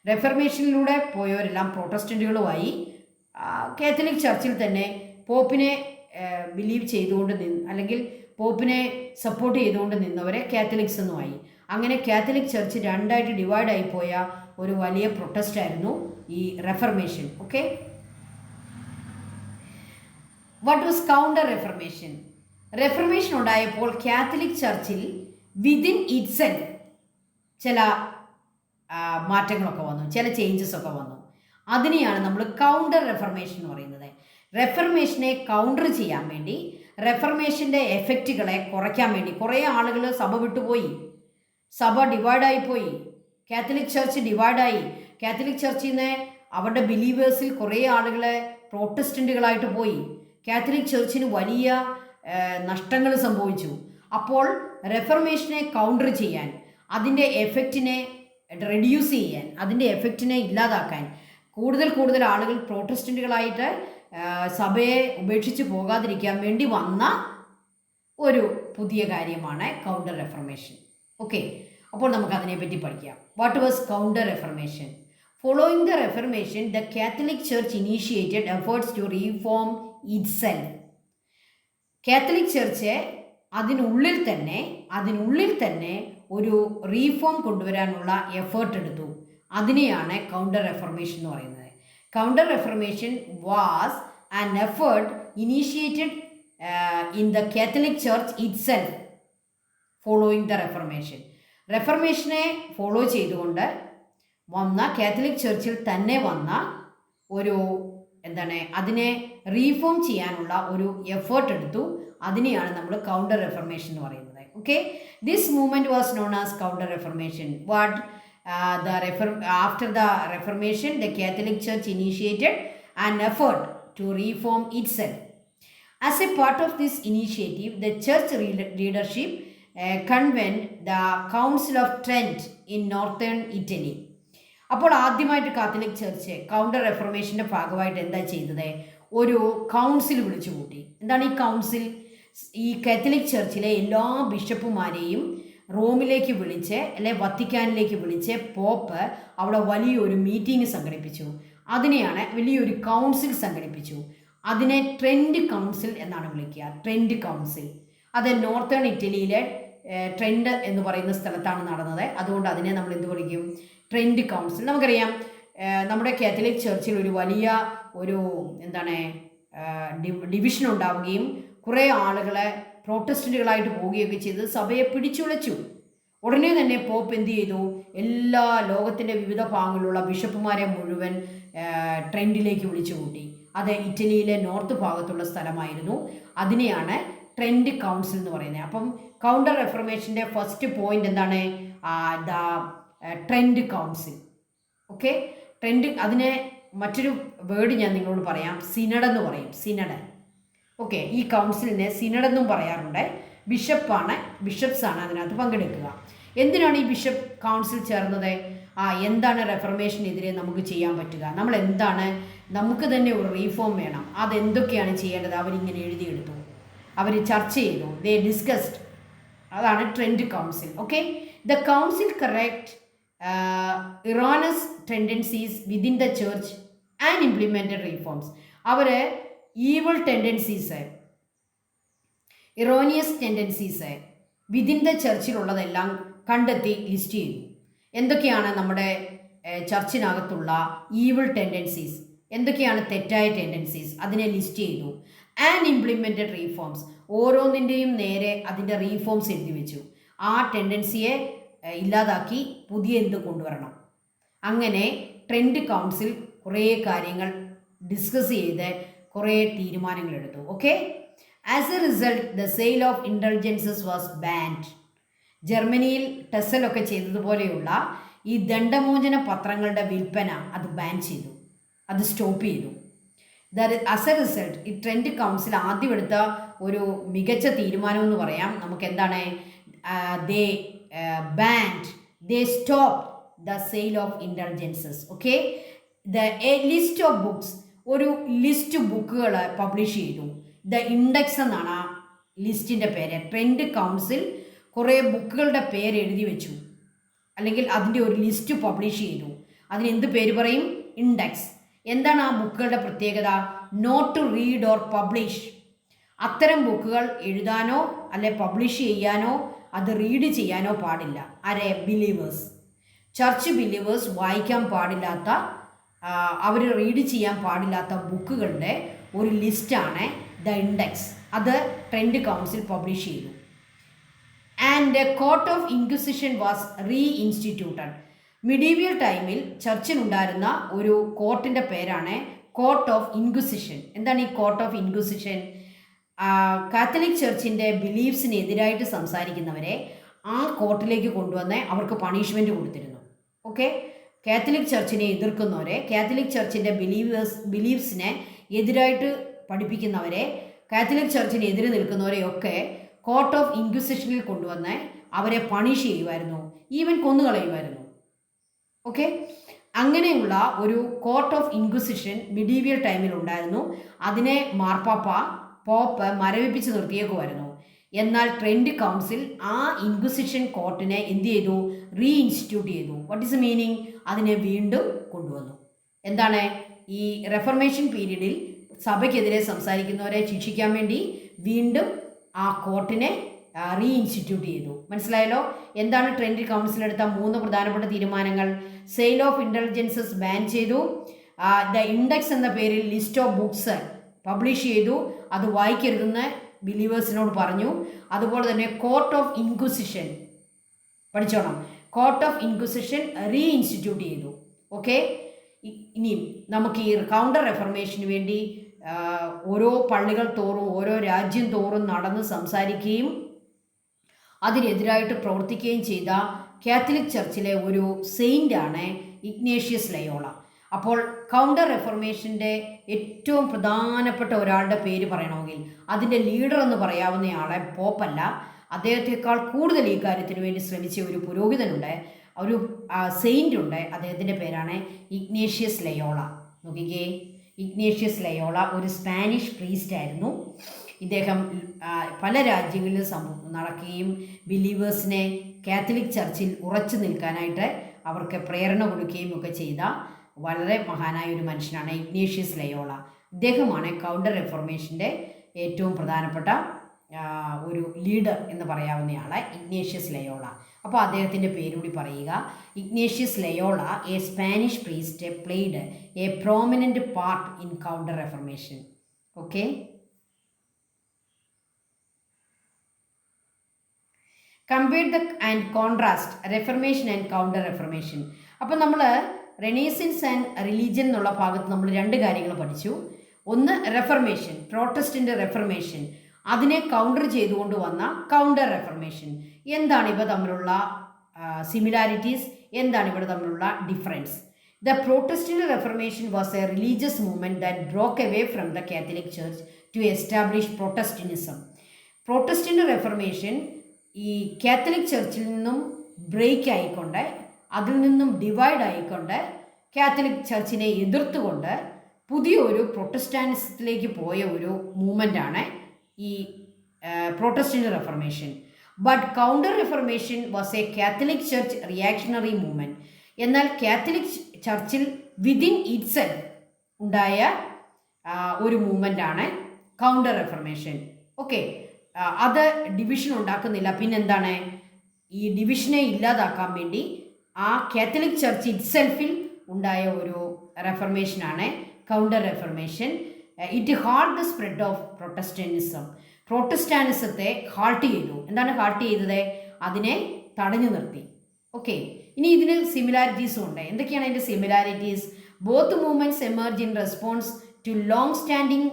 റെഫർമേഷനിലൂടെ പോയവരെല്ലാം പ്രോട്ടസ്റ്റൻറ്റുകളുമായി. കാത്തലിക് ചർച്ചിൽ തന്നെ പോപ്പിനെ ബിലീവ് ചെയ്തുകൊണ്ട് അല്ലെങ്കിൽ പോപ്പിനെ സപ്പോർട്ട് ചെയ്തുകൊണ്ട് നിന്നവരെ കാത്തലിക്സ് എന്നുമായി. അങ്ങനെ കാത്തലിക് ചർച്ച് രണ്ടായിട്ട് ഡിവൈഡ് ആയിപ്പോയ ഒരു വലിയ പ്രൊട്ടസ്റ്റായിരുന്നു ഈ Reformation. Okay, what was Counter Reformation? Reformation ഉണ്ടായപ്പോൾ കാത്തലിക് ചർച്ചിൽ വിതിൻ ഇറ്റ്സെൽഫ് ചില മാറ്റങ്ങളൊക്കെ വന്നു, ചില ചേഞ്ചസ് ഒക്കെ വന്നു. അതിനെയാണ് നമ്മൾ കൗണ്ടർ റെഫർമേഷൻ എന്ന് പറയുന്നത്. റെഫർമേഷനെ കൗണ്ടർ ചെയ്യാൻ വേണ്ടി, റെഫർമേഷൻ്റെ എഫക്റ്റുകളെ കുറയ്ക്കാൻ വേണ്ടി കുറേ ആളുകൾ സഭ വിട്ടുപോയി. സഭ ഡിവൈഡായിപ്പോയി. കാത്തലിക് ചർച്ച് ഡിവൈഡായി. കാത്തലിക് ചർച്ചിൽ നിന്ന് അവരുടെ ബിലീവേഴ്സിൽ കുറേ ആളുകൾ പ്രോട്ടസ്റ്റൻറ്റുകളായിട്ട് പോയി. കാത്തലിക് ചർച്ചിന് വലിയ നഷ്ടങ്ങൾ സംഭവിച്ചു. അപ്പോൾ റെഫർമേഷനെ കൗണ്ടർ ചെയ്യാൻ, അതിൻ്റെ എഫക്റ്റിനെ റെഡ്യൂസ് ചെയ്യാൻ, അതിൻ്റെ എഫക്റ്റിനെ ഇല്ലാതാക്കാൻ കൂടുതൽ ആളുകൾ പ്രോട്ടസ്റ്റൻറ്റുകളായിട്ട് സഭയെ ഉപേക്ഷിച്ച് പോകാതിരിക്കാൻ വേണ്ടി വന്ന ഒരു പുതിയ കാര്യമാണ് കൗണ്ടർ റെഫർമേഷൻ. ഓക്കെ, അപ്പോൾ നമുക്ക് അതിനെപ്പറ്റി പഠിക്കാം. What was Counter Reformation? Following the Reformation, the Catholic church initiated efforts to reform itself. Catholic church അതിനുള്ളിൽ തന്നെ ഒരു റീഫോം കൊണ്ടുവരാനുള്ള എഫേർട്ട് എടുത്തു. അതിനെയാണ് കൗണ്ടർ റെഫർമേഷൻ എന്ന് പറയുന്നത്. Counter Reformation was an effort initiated in the Catholic church itself following the Reformation. റെഫർമേഷനെ follow ചെയ്തുകൊണ്ട് വന്ന കാത്തലിക് ചർച്ചിൽ തന്നെ വന്ന ഒരു അതിനെ റീഫോം ചെയ്യാനുള്ള ഒരു എഫേർട്ട് എടുത്തു. അതിനെയാണ് നമ്മൾ കൗണ്ടർ റെഫർമേഷൻ എന്ന് പറയുന്നത്. Okay, this movement was known as Counter Reformation. What after the Reformation, the Catholic Church initiated an effort to reform itself. As a part of this initiative, the church leadership convened the Council of Trent in northern Italy. അപ്പോൾ ആദ്യമായിട്ട് Catholic church counter റെഫർമേഷൻ്റെ ഭാഗമായിട്ട് എന്താ ചെയ്തത്? ഒരു council വിളിച്ചു കൂട്ടി. എന്താണ് ഈ കൗൺസിൽ? ഈ കാത്തലിക് ചർച്ചിലെ എല്ലാ ബിഷപ്പുമാരെയും റോമിലേക്ക് വിളിച്ച് വത്തിക്കാനിലേക്ക് വിളിച്ച് പോപ്പ് അവിടെ വലിയൊരു മീറ്റിംഗ് സംഘടിപ്പിച്ചു. അതിനെയാണ് വലിയൊരു കൗൺസിൽ സംഘടിപ്പിച്ചു. അതിനെ ട്രെൻഡ് കൗൺസിൽ എന്നാണ് വിളിക്കുക. ട്രെൻഡ് കൗൺസിൽ അത് നോർത്തേൺ ഇറ്റലിയിലെ ട്രെൻഡ് എന്ന് പറയുന്ന സ്ഥലത്താണ് നടന്നത്. അതുകൊണ്ട് അതിനെ നമ്മൾ എന്ത് വിളിക്കും? Trend council. നമുക്കറിയാം നമ്മുടെ കാത്തലിക് ചർച്ചിൽ ഒരു വലിയ ഡിവിഷൻ ഉണ്ടാവുകയും കുറേ ആളുകളെ പ്രോട്ടസ്റ്റൻറ്റുകളായിട്ട് പോവുകയൊക്കെ ചെയ്ത് സഭയെ പിടിച്ചുലച്ചു. ഉടനെ തന്നെ പോപ്പ് എന്ത് ചെയ്തു? എല്ലാ ലോകത്തിൻ്റെ വിവിധ ഭാഗങ്ങളിലുള്ള ബിഷപ്പുമാരെ മുഴുവൻ ട്രെൻഡിലേക്ക് വിളിച്ചു കൂട്ടി. അത് ഇറ്റലിയിലെ നോർത്ത് ഭാഗത്തുള്ള സ്ഥലമായിരുന്നു. അതിനെയാണ് ട്രെൻഡ് കൗൺസിൽ എന്ന് പറയുന്നത്. അപ്പം കൗണ്ടർ റെഫർമേഷൻ്റെ ഫസ്റ്റ് പോയിന്റ് എന്താണ്? The trend council. Okay, trend, അതിനെ മറ്റൊരു വേർഡ് ഞാൻ നിങ്ങളോട് പറയാം, സിനഡ് എന്ന് പറയും. സിനഡ്. ഓക്കെ, ഈ കൗൺസിലിനെ സിനഡ് എന്നും പറയാറുണ്ട്. ബിഷപ്സാണ് അതിനകത്ത് പങ്കെടുക്കുക. എന്തിനാണ് ഈ ബിഷപ്പ് കൗൺസിൽ ചേർന്നത്? എന്താണ് റെഫർമേഷനെതിരെ നമുക്ക് ചെയ്യാൻ പറ്റുക? നമുക്ക് തന്നെ ഒരു റീഫോം വേണം. അതെന്തൊക്കെയാണ് ചെയ്യേണ്ടത്? അവരിങ്ങനെ എഴുതിയെടുത്തു, അവർ ചർച്ച ചെയ്തു, ദേ ഡിസ്കസ്ഡ്. അതാണ് Trent council. Okay, the council correct erroneous tendencies within the church and implemented reforms. അവർ evil tendencies, erroneous tendencies within the ചർച്ചിലുള്ളതെല്ലാം കണ്ടെത്തി ലിസ്റ്റ് ചെയ്തു. എന്തൊക്കെയാണ് നമ്മുടെ ചർച്ചിനകത്തുള്ള ഈവൾ ടെൻഡൻസീസ്, എന്തൊക്കെയാണ് തെറ്റായ ടെൻഡൻസീസ്, അതിനെ ലിസ്റ്റ് ചെയ്തു. ആൻഡ് ഇംപ്ലിമെൻറ്റഡ് റീഫോംസ്, ഓരോന്നിൻ്റെയും നേരെ അതിൻ്റെ റീഫോംസ് എഴുതി വെച്ചു. ആ ടെൻഡൻസിയെ ഇല്ലാതാക്കി പുതിയ എന്ത് കൊണ്ടുവരണം. അങ്ങനെ ട്രെൻഡ് കൗൺസിൽ കുറേ കാര്യങ്ങൾ ഡിസ്കസ് ചെയ്ത് കുറേ തീരുമാനങ്ങളെടുത്തു. Okay, as a result the sale of intelligences was banned. ജർമ്മനിയിൽ ടെസലൊക്കെ ചെയ്തതുപോലെയുള്ള ഈ ദണ്ഡമോചന പത്രങ്ങളുടെ വിൽപ്പന അത് ബാൻ ചെയ്തു, അത് സ്റ്റോപ്പ് ചെയ്തു. ആസ് എ റിസൾട്ട് ഈ ട്രെൻഡ് കൗൺസിൽ ആദ്യം എടുത്ത ഒരു മികച്ച തീരുമാനം എന്ന് പറയാം നമുക്ക്. എന്താണ്? They banned, they stop the sale of intelligences. Okay, a list of books, ഒരു ലിസ്റ്റ് ബുക്കുകൾ പബ്ലിഷ് ചെയ്തു. ദ ഇൻഡെക്സ് എന്നാണ് ആ ലിസ്റ്റിൻ്റെ പേര്. ട്രെൻഡ് കൗൺസിൽ കുറേ ബുക്കുകളുടെ പേര് എഴുതി വെച്ചു, അല്ലെങ്കിൽ അതിൻ്റെ ഒരു ലിസ്റ്റ് പബ്ലിഷ് ചെയ്തു. അതിന് എന്ത് പേര് പറയും? ഇൻഡെക്സ്. എന്താണ് ആ ബുക്കുകളുടെ പ്രത്യേകത? Not to read or publish. അത്തരം ബുക്കുകൾ എഴുതാനോ അല്ലെ പബ്ലിഷ് ചെയ്യാനോ അത് റീഡ് ചെയ്യാനോ പാടില്ല. ആരെ? ബിലീവേഴ്സ്. ചർച്ച് ബിലീവേഴ്സ് വായിക്കാൻ പാടില്ലാത്ത, അവർ റീഡ് ചെയ്യാൻ പാടില്ലാത്ത ബുക്കുകളുടെ ഒരു ലിസ്റ്റാണ് ദ ഇൻഡെക്സ്. അത് ട്രെൻഡ് കൗൺസിൽ പബ്ലിഷ് ചെയ്തു. And court of Inquisition was reinstituted. Medieval ടൈമിൽ ചർച്ചിനുണ്ടായിരുന്ന ഒരു കോർട്ടിൻ്റെ പേരാണ് കോർട്ട് ഓഫ് ഇൻക്വിസിഷൻ. എന്താണ് ഈ കോർട്ട് ഓഫ് ഇൻക്വിസിഷൻ? കാത്തലിക് ചർച്ചിൻ്റെ ബിലീഫ്സിനെതിരായിട്ട് സംസാരിക്കുന്നവരെ ആ കോർട്ടിലേക്ക് കൊണ്ടുവന്ന് അവർക്ക് പണിഷ്മെൻറ്റ് കൊടുത്തിരുന്നു. ഓക്കെ, കാത്തലിക് ചർച്ചിനെ എതിർക്കുന്നവരെ, കാത്തലിക് ചർച്ചിൻ്റെ ബിലീഫ്സിനെ എതിരായിട്ട് പഠിപ്പിക്കുന്നവരെ, കാത്തലിക് ചർച്ചിന് എതിരെ നിൽക്കുന്നവരെയൊക്കെ കോർട്ട് ഓഫ് ഇൻക്വിസിഷനിൽ കൊണ്ടുവന്ന് അവരെ പണിഷ് ചെയ്യുമായിരുന്നു, ഈവൻ കൊന്നുകളയുമായിരുന്നു. ഓക്കെ, അങ്ങനെയുള്ള ഒരു കോർട്ട് ഓഫ് ഇൻക്വിസിഷൻ മിഡീവിയൽ ടൈമിൽ ഉണ്ടായിരുന്നു. അതിനെ മാർപ്പാപ്പ, പോപ്പ് മരവിപ്പിച്ച് നിർത്തിയേക്കുമായിരുന്നു. എന്നാൽ ട്രെൻഡ് കൗൺസിൽ ആ ഇൻക്വിസിഷൻ കോർട്ടിനെ എന്ത് ചെയ്തു? റീഇൻസ്റ്റിറ്റ്യൂട്ട് ചെയ്തു. What is the meaning? അതിനെ വീണ്ടും കൊണ്ടുവന്നു. എന്താണ്? ഈ റെഫർമേഷൻ പീരീഡിൽ സഭയ്ക്കെതിരെ സംസാരിക്കുന്നവരെ ശിക്ഷിക്കാൻ വേണ്ടി വീണ്ടും ആ കോർട്ടിനെ റീഇൻസ്റ്റിറ്റ്യൂട്ട് ചെയ്തു. മനസ്സിലായല്ലോ? എന്താണ് ട്രെൻഡ് കൗൺസിൽ എടുത്ത 3 പ്രധാനപ്പെട്ട തീരുമാനങ്ങൾ? സെയിൽ ഓഫ് ഇൻ്റലിജൻസസ് ബാൻ ചെയ്തു, ദ ഇൻഡെക്സ് എന്ന പേരിൽ ലിസ്റ്റ് ഓഫ് ബുക്സ് പബ്ലിഷ് ചെയ്തു, അത് വായിക്കരുതെന്ന് ബിലീവേഴ്സിനോട് പറഞ്ഞു. അതുപോലെ തന്നെ കോർട്ട് ഓഫ് ഇൻക്വിസിഷൻ, പഠിച്ചോണം, കോർട്ട് ഓഫ് ഇൻക്വിസിഷൻ റീഇൻസ്റ്റിറ്റ്യൂട്ട് ചെയ്തു. ഓക്കെ, ഇനിയും നമുക്ക് ഈ കൗണ്ടർ റെഫർമേഷന് വേണ്ടി ഓരോ പള്ളികൾ തോറും ഓരോ രാജ്യം തോറും നടന്ന് സംസാരിക്കുകയും അതിനെതിരായിട്ട് പ്രവർത്തിക്കുകയും ചെയ്ത കാത്തലിക് ചർച്ചിലെ ഒരു സെയിൻ്റാണ് ഇഗ്നേഷ്യസ് ലയോള. അപ്പോൾ കൗണ്ടർ റെഫർമേഷൻ്റെ ഏറ്റവും പ്രധാനപ്പെട്ട ഒരാളുടെ പേര് പറയണമെങ്കിൽ അതിൻ്റെ ലീഡർ എന്ന് പറയാവുന്നയാളെ പോപ്പല്ല, അദ്ദേഹത്തെക്കാൾ കൂടുതൽ ഈ കാര്യത്തിന് വേണ്ടി ശ്രമിച്ച ഒരു പുരോഹിതനുണ്ട്, ഒരു സെയിൻ്റ് ഉണ്ട്. അദ്ദേഹത്തിൻ്റെ പേരാണ് ഇഗ്നേഷ്യസ് ലയോള. നോക്കിക്കേ, ഇഗ്നേഷ്യസ് ലയോള ഒരു സ്പാനിഷ് പ്രീസ്റ്റ് ആയിരുന്നു. ഇദ്ദേഹം പല രാജ്യങ്ങളിൽ നടക്കുകയും ബിലീവേഴ്സിനെ കാത്തലിക് ചർച്ചിൽ ഉറച്ചു നിൽക്കാനായിട്ട് അവർക്ക് പ്രേരണ കൊടുക്കുകയും ഒക്കെ ചെയ്ത വളരെ മഹാനായ ഒരു മനുഷ്യനാണ് ഇഗ്നേഷ്യസ് ലയോള. ഇദ്ദേഹമാണ് കൗണ്ടർ റെഫർമേഷൻ്റെ ഏറ്റവും പ്രധാനപ്പെട്ട ഒരു ലീഡർ എന്ന് പറയാവുന്നയാളെ ഇഗ്നേഷ്യസ് ലയോള. അപ്പോൾ അദ്ദേഹത്തിൻ്റെ പേരുകൂടി പറയുക. Ignatius Loyola, a Spanish priest, played a prominent part in Counter Reformation. Okay, compare the and contrast Reformation and Counter Reformation. അപ്പം നമ്മൾ റെനേസൻസ് ആൻഡ് റിലീജിയൻ എന്നുള്ള ഭാഗത്ത് നമ്മൾ 2 കാര്യങ്ങൾ പഠിച്ചു. ഒന്ന് റെഫർമേഷൻ, പ്രോട്ടസ്റ്റൻ്റ് റെഫർമേഷൻ, അതിനെ കൗണ്ടർ ചെയ്തുകൊണ്ട് വന്ന കൗണ്ടർ റെഫർമേഷൻ. എന്താണ് ഇവ തമ്മിലുള്ള സിമിലാരിറ്റീസ്, എന്താണ് ഇവിടെ തമ്മിലുള്ള difference? The Protestant Reformation was a religious movement that broke away from the Catholic church to establish Protestantism. Protestant Reformation ഈ കാത്തലിക് ചർച്ചിൽ നിന്നും ബ്രേക്ക് ആയിക്കൊണ്ട്, അതിൽ നിന്നും ഡിവൈഡ് ആയിക്കൊണ്ട്, കാത്തലിക് ചർച്ചിനെ എതിർത്തുകൊണ്ട് പുതിയൊരു പ്രൊട്ടസ്റ്റാനിസത്തിലേക്ക് പോയ ഒരു മൂവ്മെൻ്റാണ് ഈ Protestant Reformation. But Counter Reformation was a Catholic church reactionary movement. എന്നാൽ കാത്തലിക് ചർച്ചിൽ വിതിൻ ഇറ്റ്സെൽഫ് ഉണ്ടായ ഒരു മൂവ്മെൻ്റാണ് കൗണ്ടർ റെഫർമേഷൻ. ഓക്കെ, അത് ഡിവിഷൻ ഉണ്ടാക്കുന്നില്ല. പിന്നെന്താണ്? ഈ ഡിവിഷനെ ഇല്ലാതാക്കാൻ വേണ്ടി ആ കാത്തലിക് ചർച്ച് ഇറ്റ്സെൽഫിൽ ഉണ്ടായ ഒരു റെഫർമേഷനാണ് Counter Reformation. It halt the spread of Protestantism. പ്രൊട്ടസ്റ്റാനിസത്തെ ഹാൾട്ട് ചെയ്തു. എന്താണ് ഹാൾട്ട് ചെയ്തത്? അതിനെ തടഞ്ഞു നിർത്തി. ഓക്കെ, ഇനി ഇതിന് സിമിലാരിറ്റീസും ഉണ്ട്. എന്തൊക്കെയാണ് അതിൻ്റെ similarities? Both movements emerge in response to long standing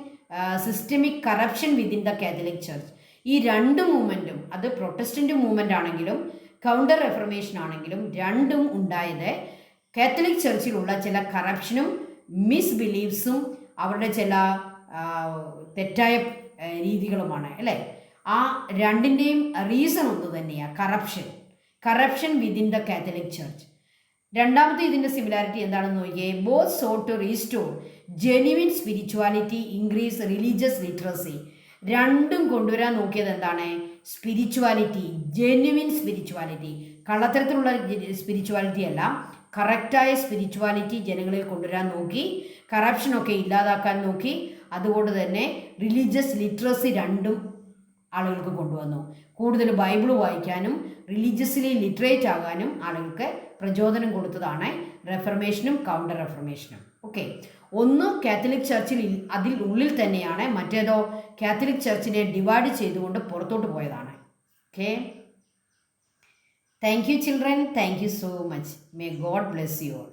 systemic corruption within the Catholic church. ഈ രണ്ട് മൂവ്മെൻറ്റും, അത് പ്രൊട്ടസ്റ്റൻ്റ് മൂവ്മെൻ്റ് ആണെങ്കിലും കൗണ്ടർ റെഫർമേഷൻ ആണെങ്കിലും രണ്ടും ഉണ്ടായത് കാത്തലിക് ചർച്ചിലുള്ള ചില കറപ്ഷനും മിസ്ബിലീവ്സും അവരുടെ ചില തെറ്റായ രീതികളുമാണ് അല്ലേ. ആ രണ്ടിൻ്റെയും റീസൺ ഒന്ന് തന്നെയാണ് corruption within the Catholic church. രണ്ടാമത്തെ ഇതിൻ്റെ സിമിലാരിറ്റി എന്താണെന്ന് നോക്കിയേ. Both sought to restore genuine spirituality, increase religious literacy. രണ്ടും കൊണ്ടുവരാൻ നോക്കിയത് എന്താണ്? സ്പിരിച്വാലിറ്റി, ജെന്യുവിൻ സ്പിരിച്വാലിറ്റി, കള്ളത്തരത്തിലുള്ള സ്പിരിച്വാലിറ്റി അല്ല, കറക്റ്റായ സ്പിരിച്വാലിറ്റി ജനങ്ങളിൽ കൊണ്ടുവരാൻ നോക്കി, കറപ്ഷനൊക്കെ ഇല്ലാതാക്കാൻ നോക്കി. അതുകൊണ്ട് തന്നെ റിലീജിയസ് ലിറ്ററസി രണ്ടും ആളുകൾക്ക് കൊണ്ടുവന്നു. കൂടുതൽ ബൈബിൾ വായിക്കാനും റിലീജിയസ്ലി ലിറ്ററേറ്റ് ആകാനും ആളുകൾക്ക് പ്രചോദനം കൊടുത്തതാണ് റെഫർമേഷനും കൗണ്ടർ റെഫർമേഷനും. ഓക്കെ, ഒന്ന് കാത്തലിക് ചർച്ചിൽ അതിൽ ഉള്ളിൽ തന്നെയാണ്, മറ്റേതോ കാത്തലിക് ചർച്ചിനെ ഡിവൈഡ് ചെയ്തുകൊണ്ട് പുറത്തോട്ട് പോയതാണ്. Okay, thank you children, thank you so much. May God bless you all.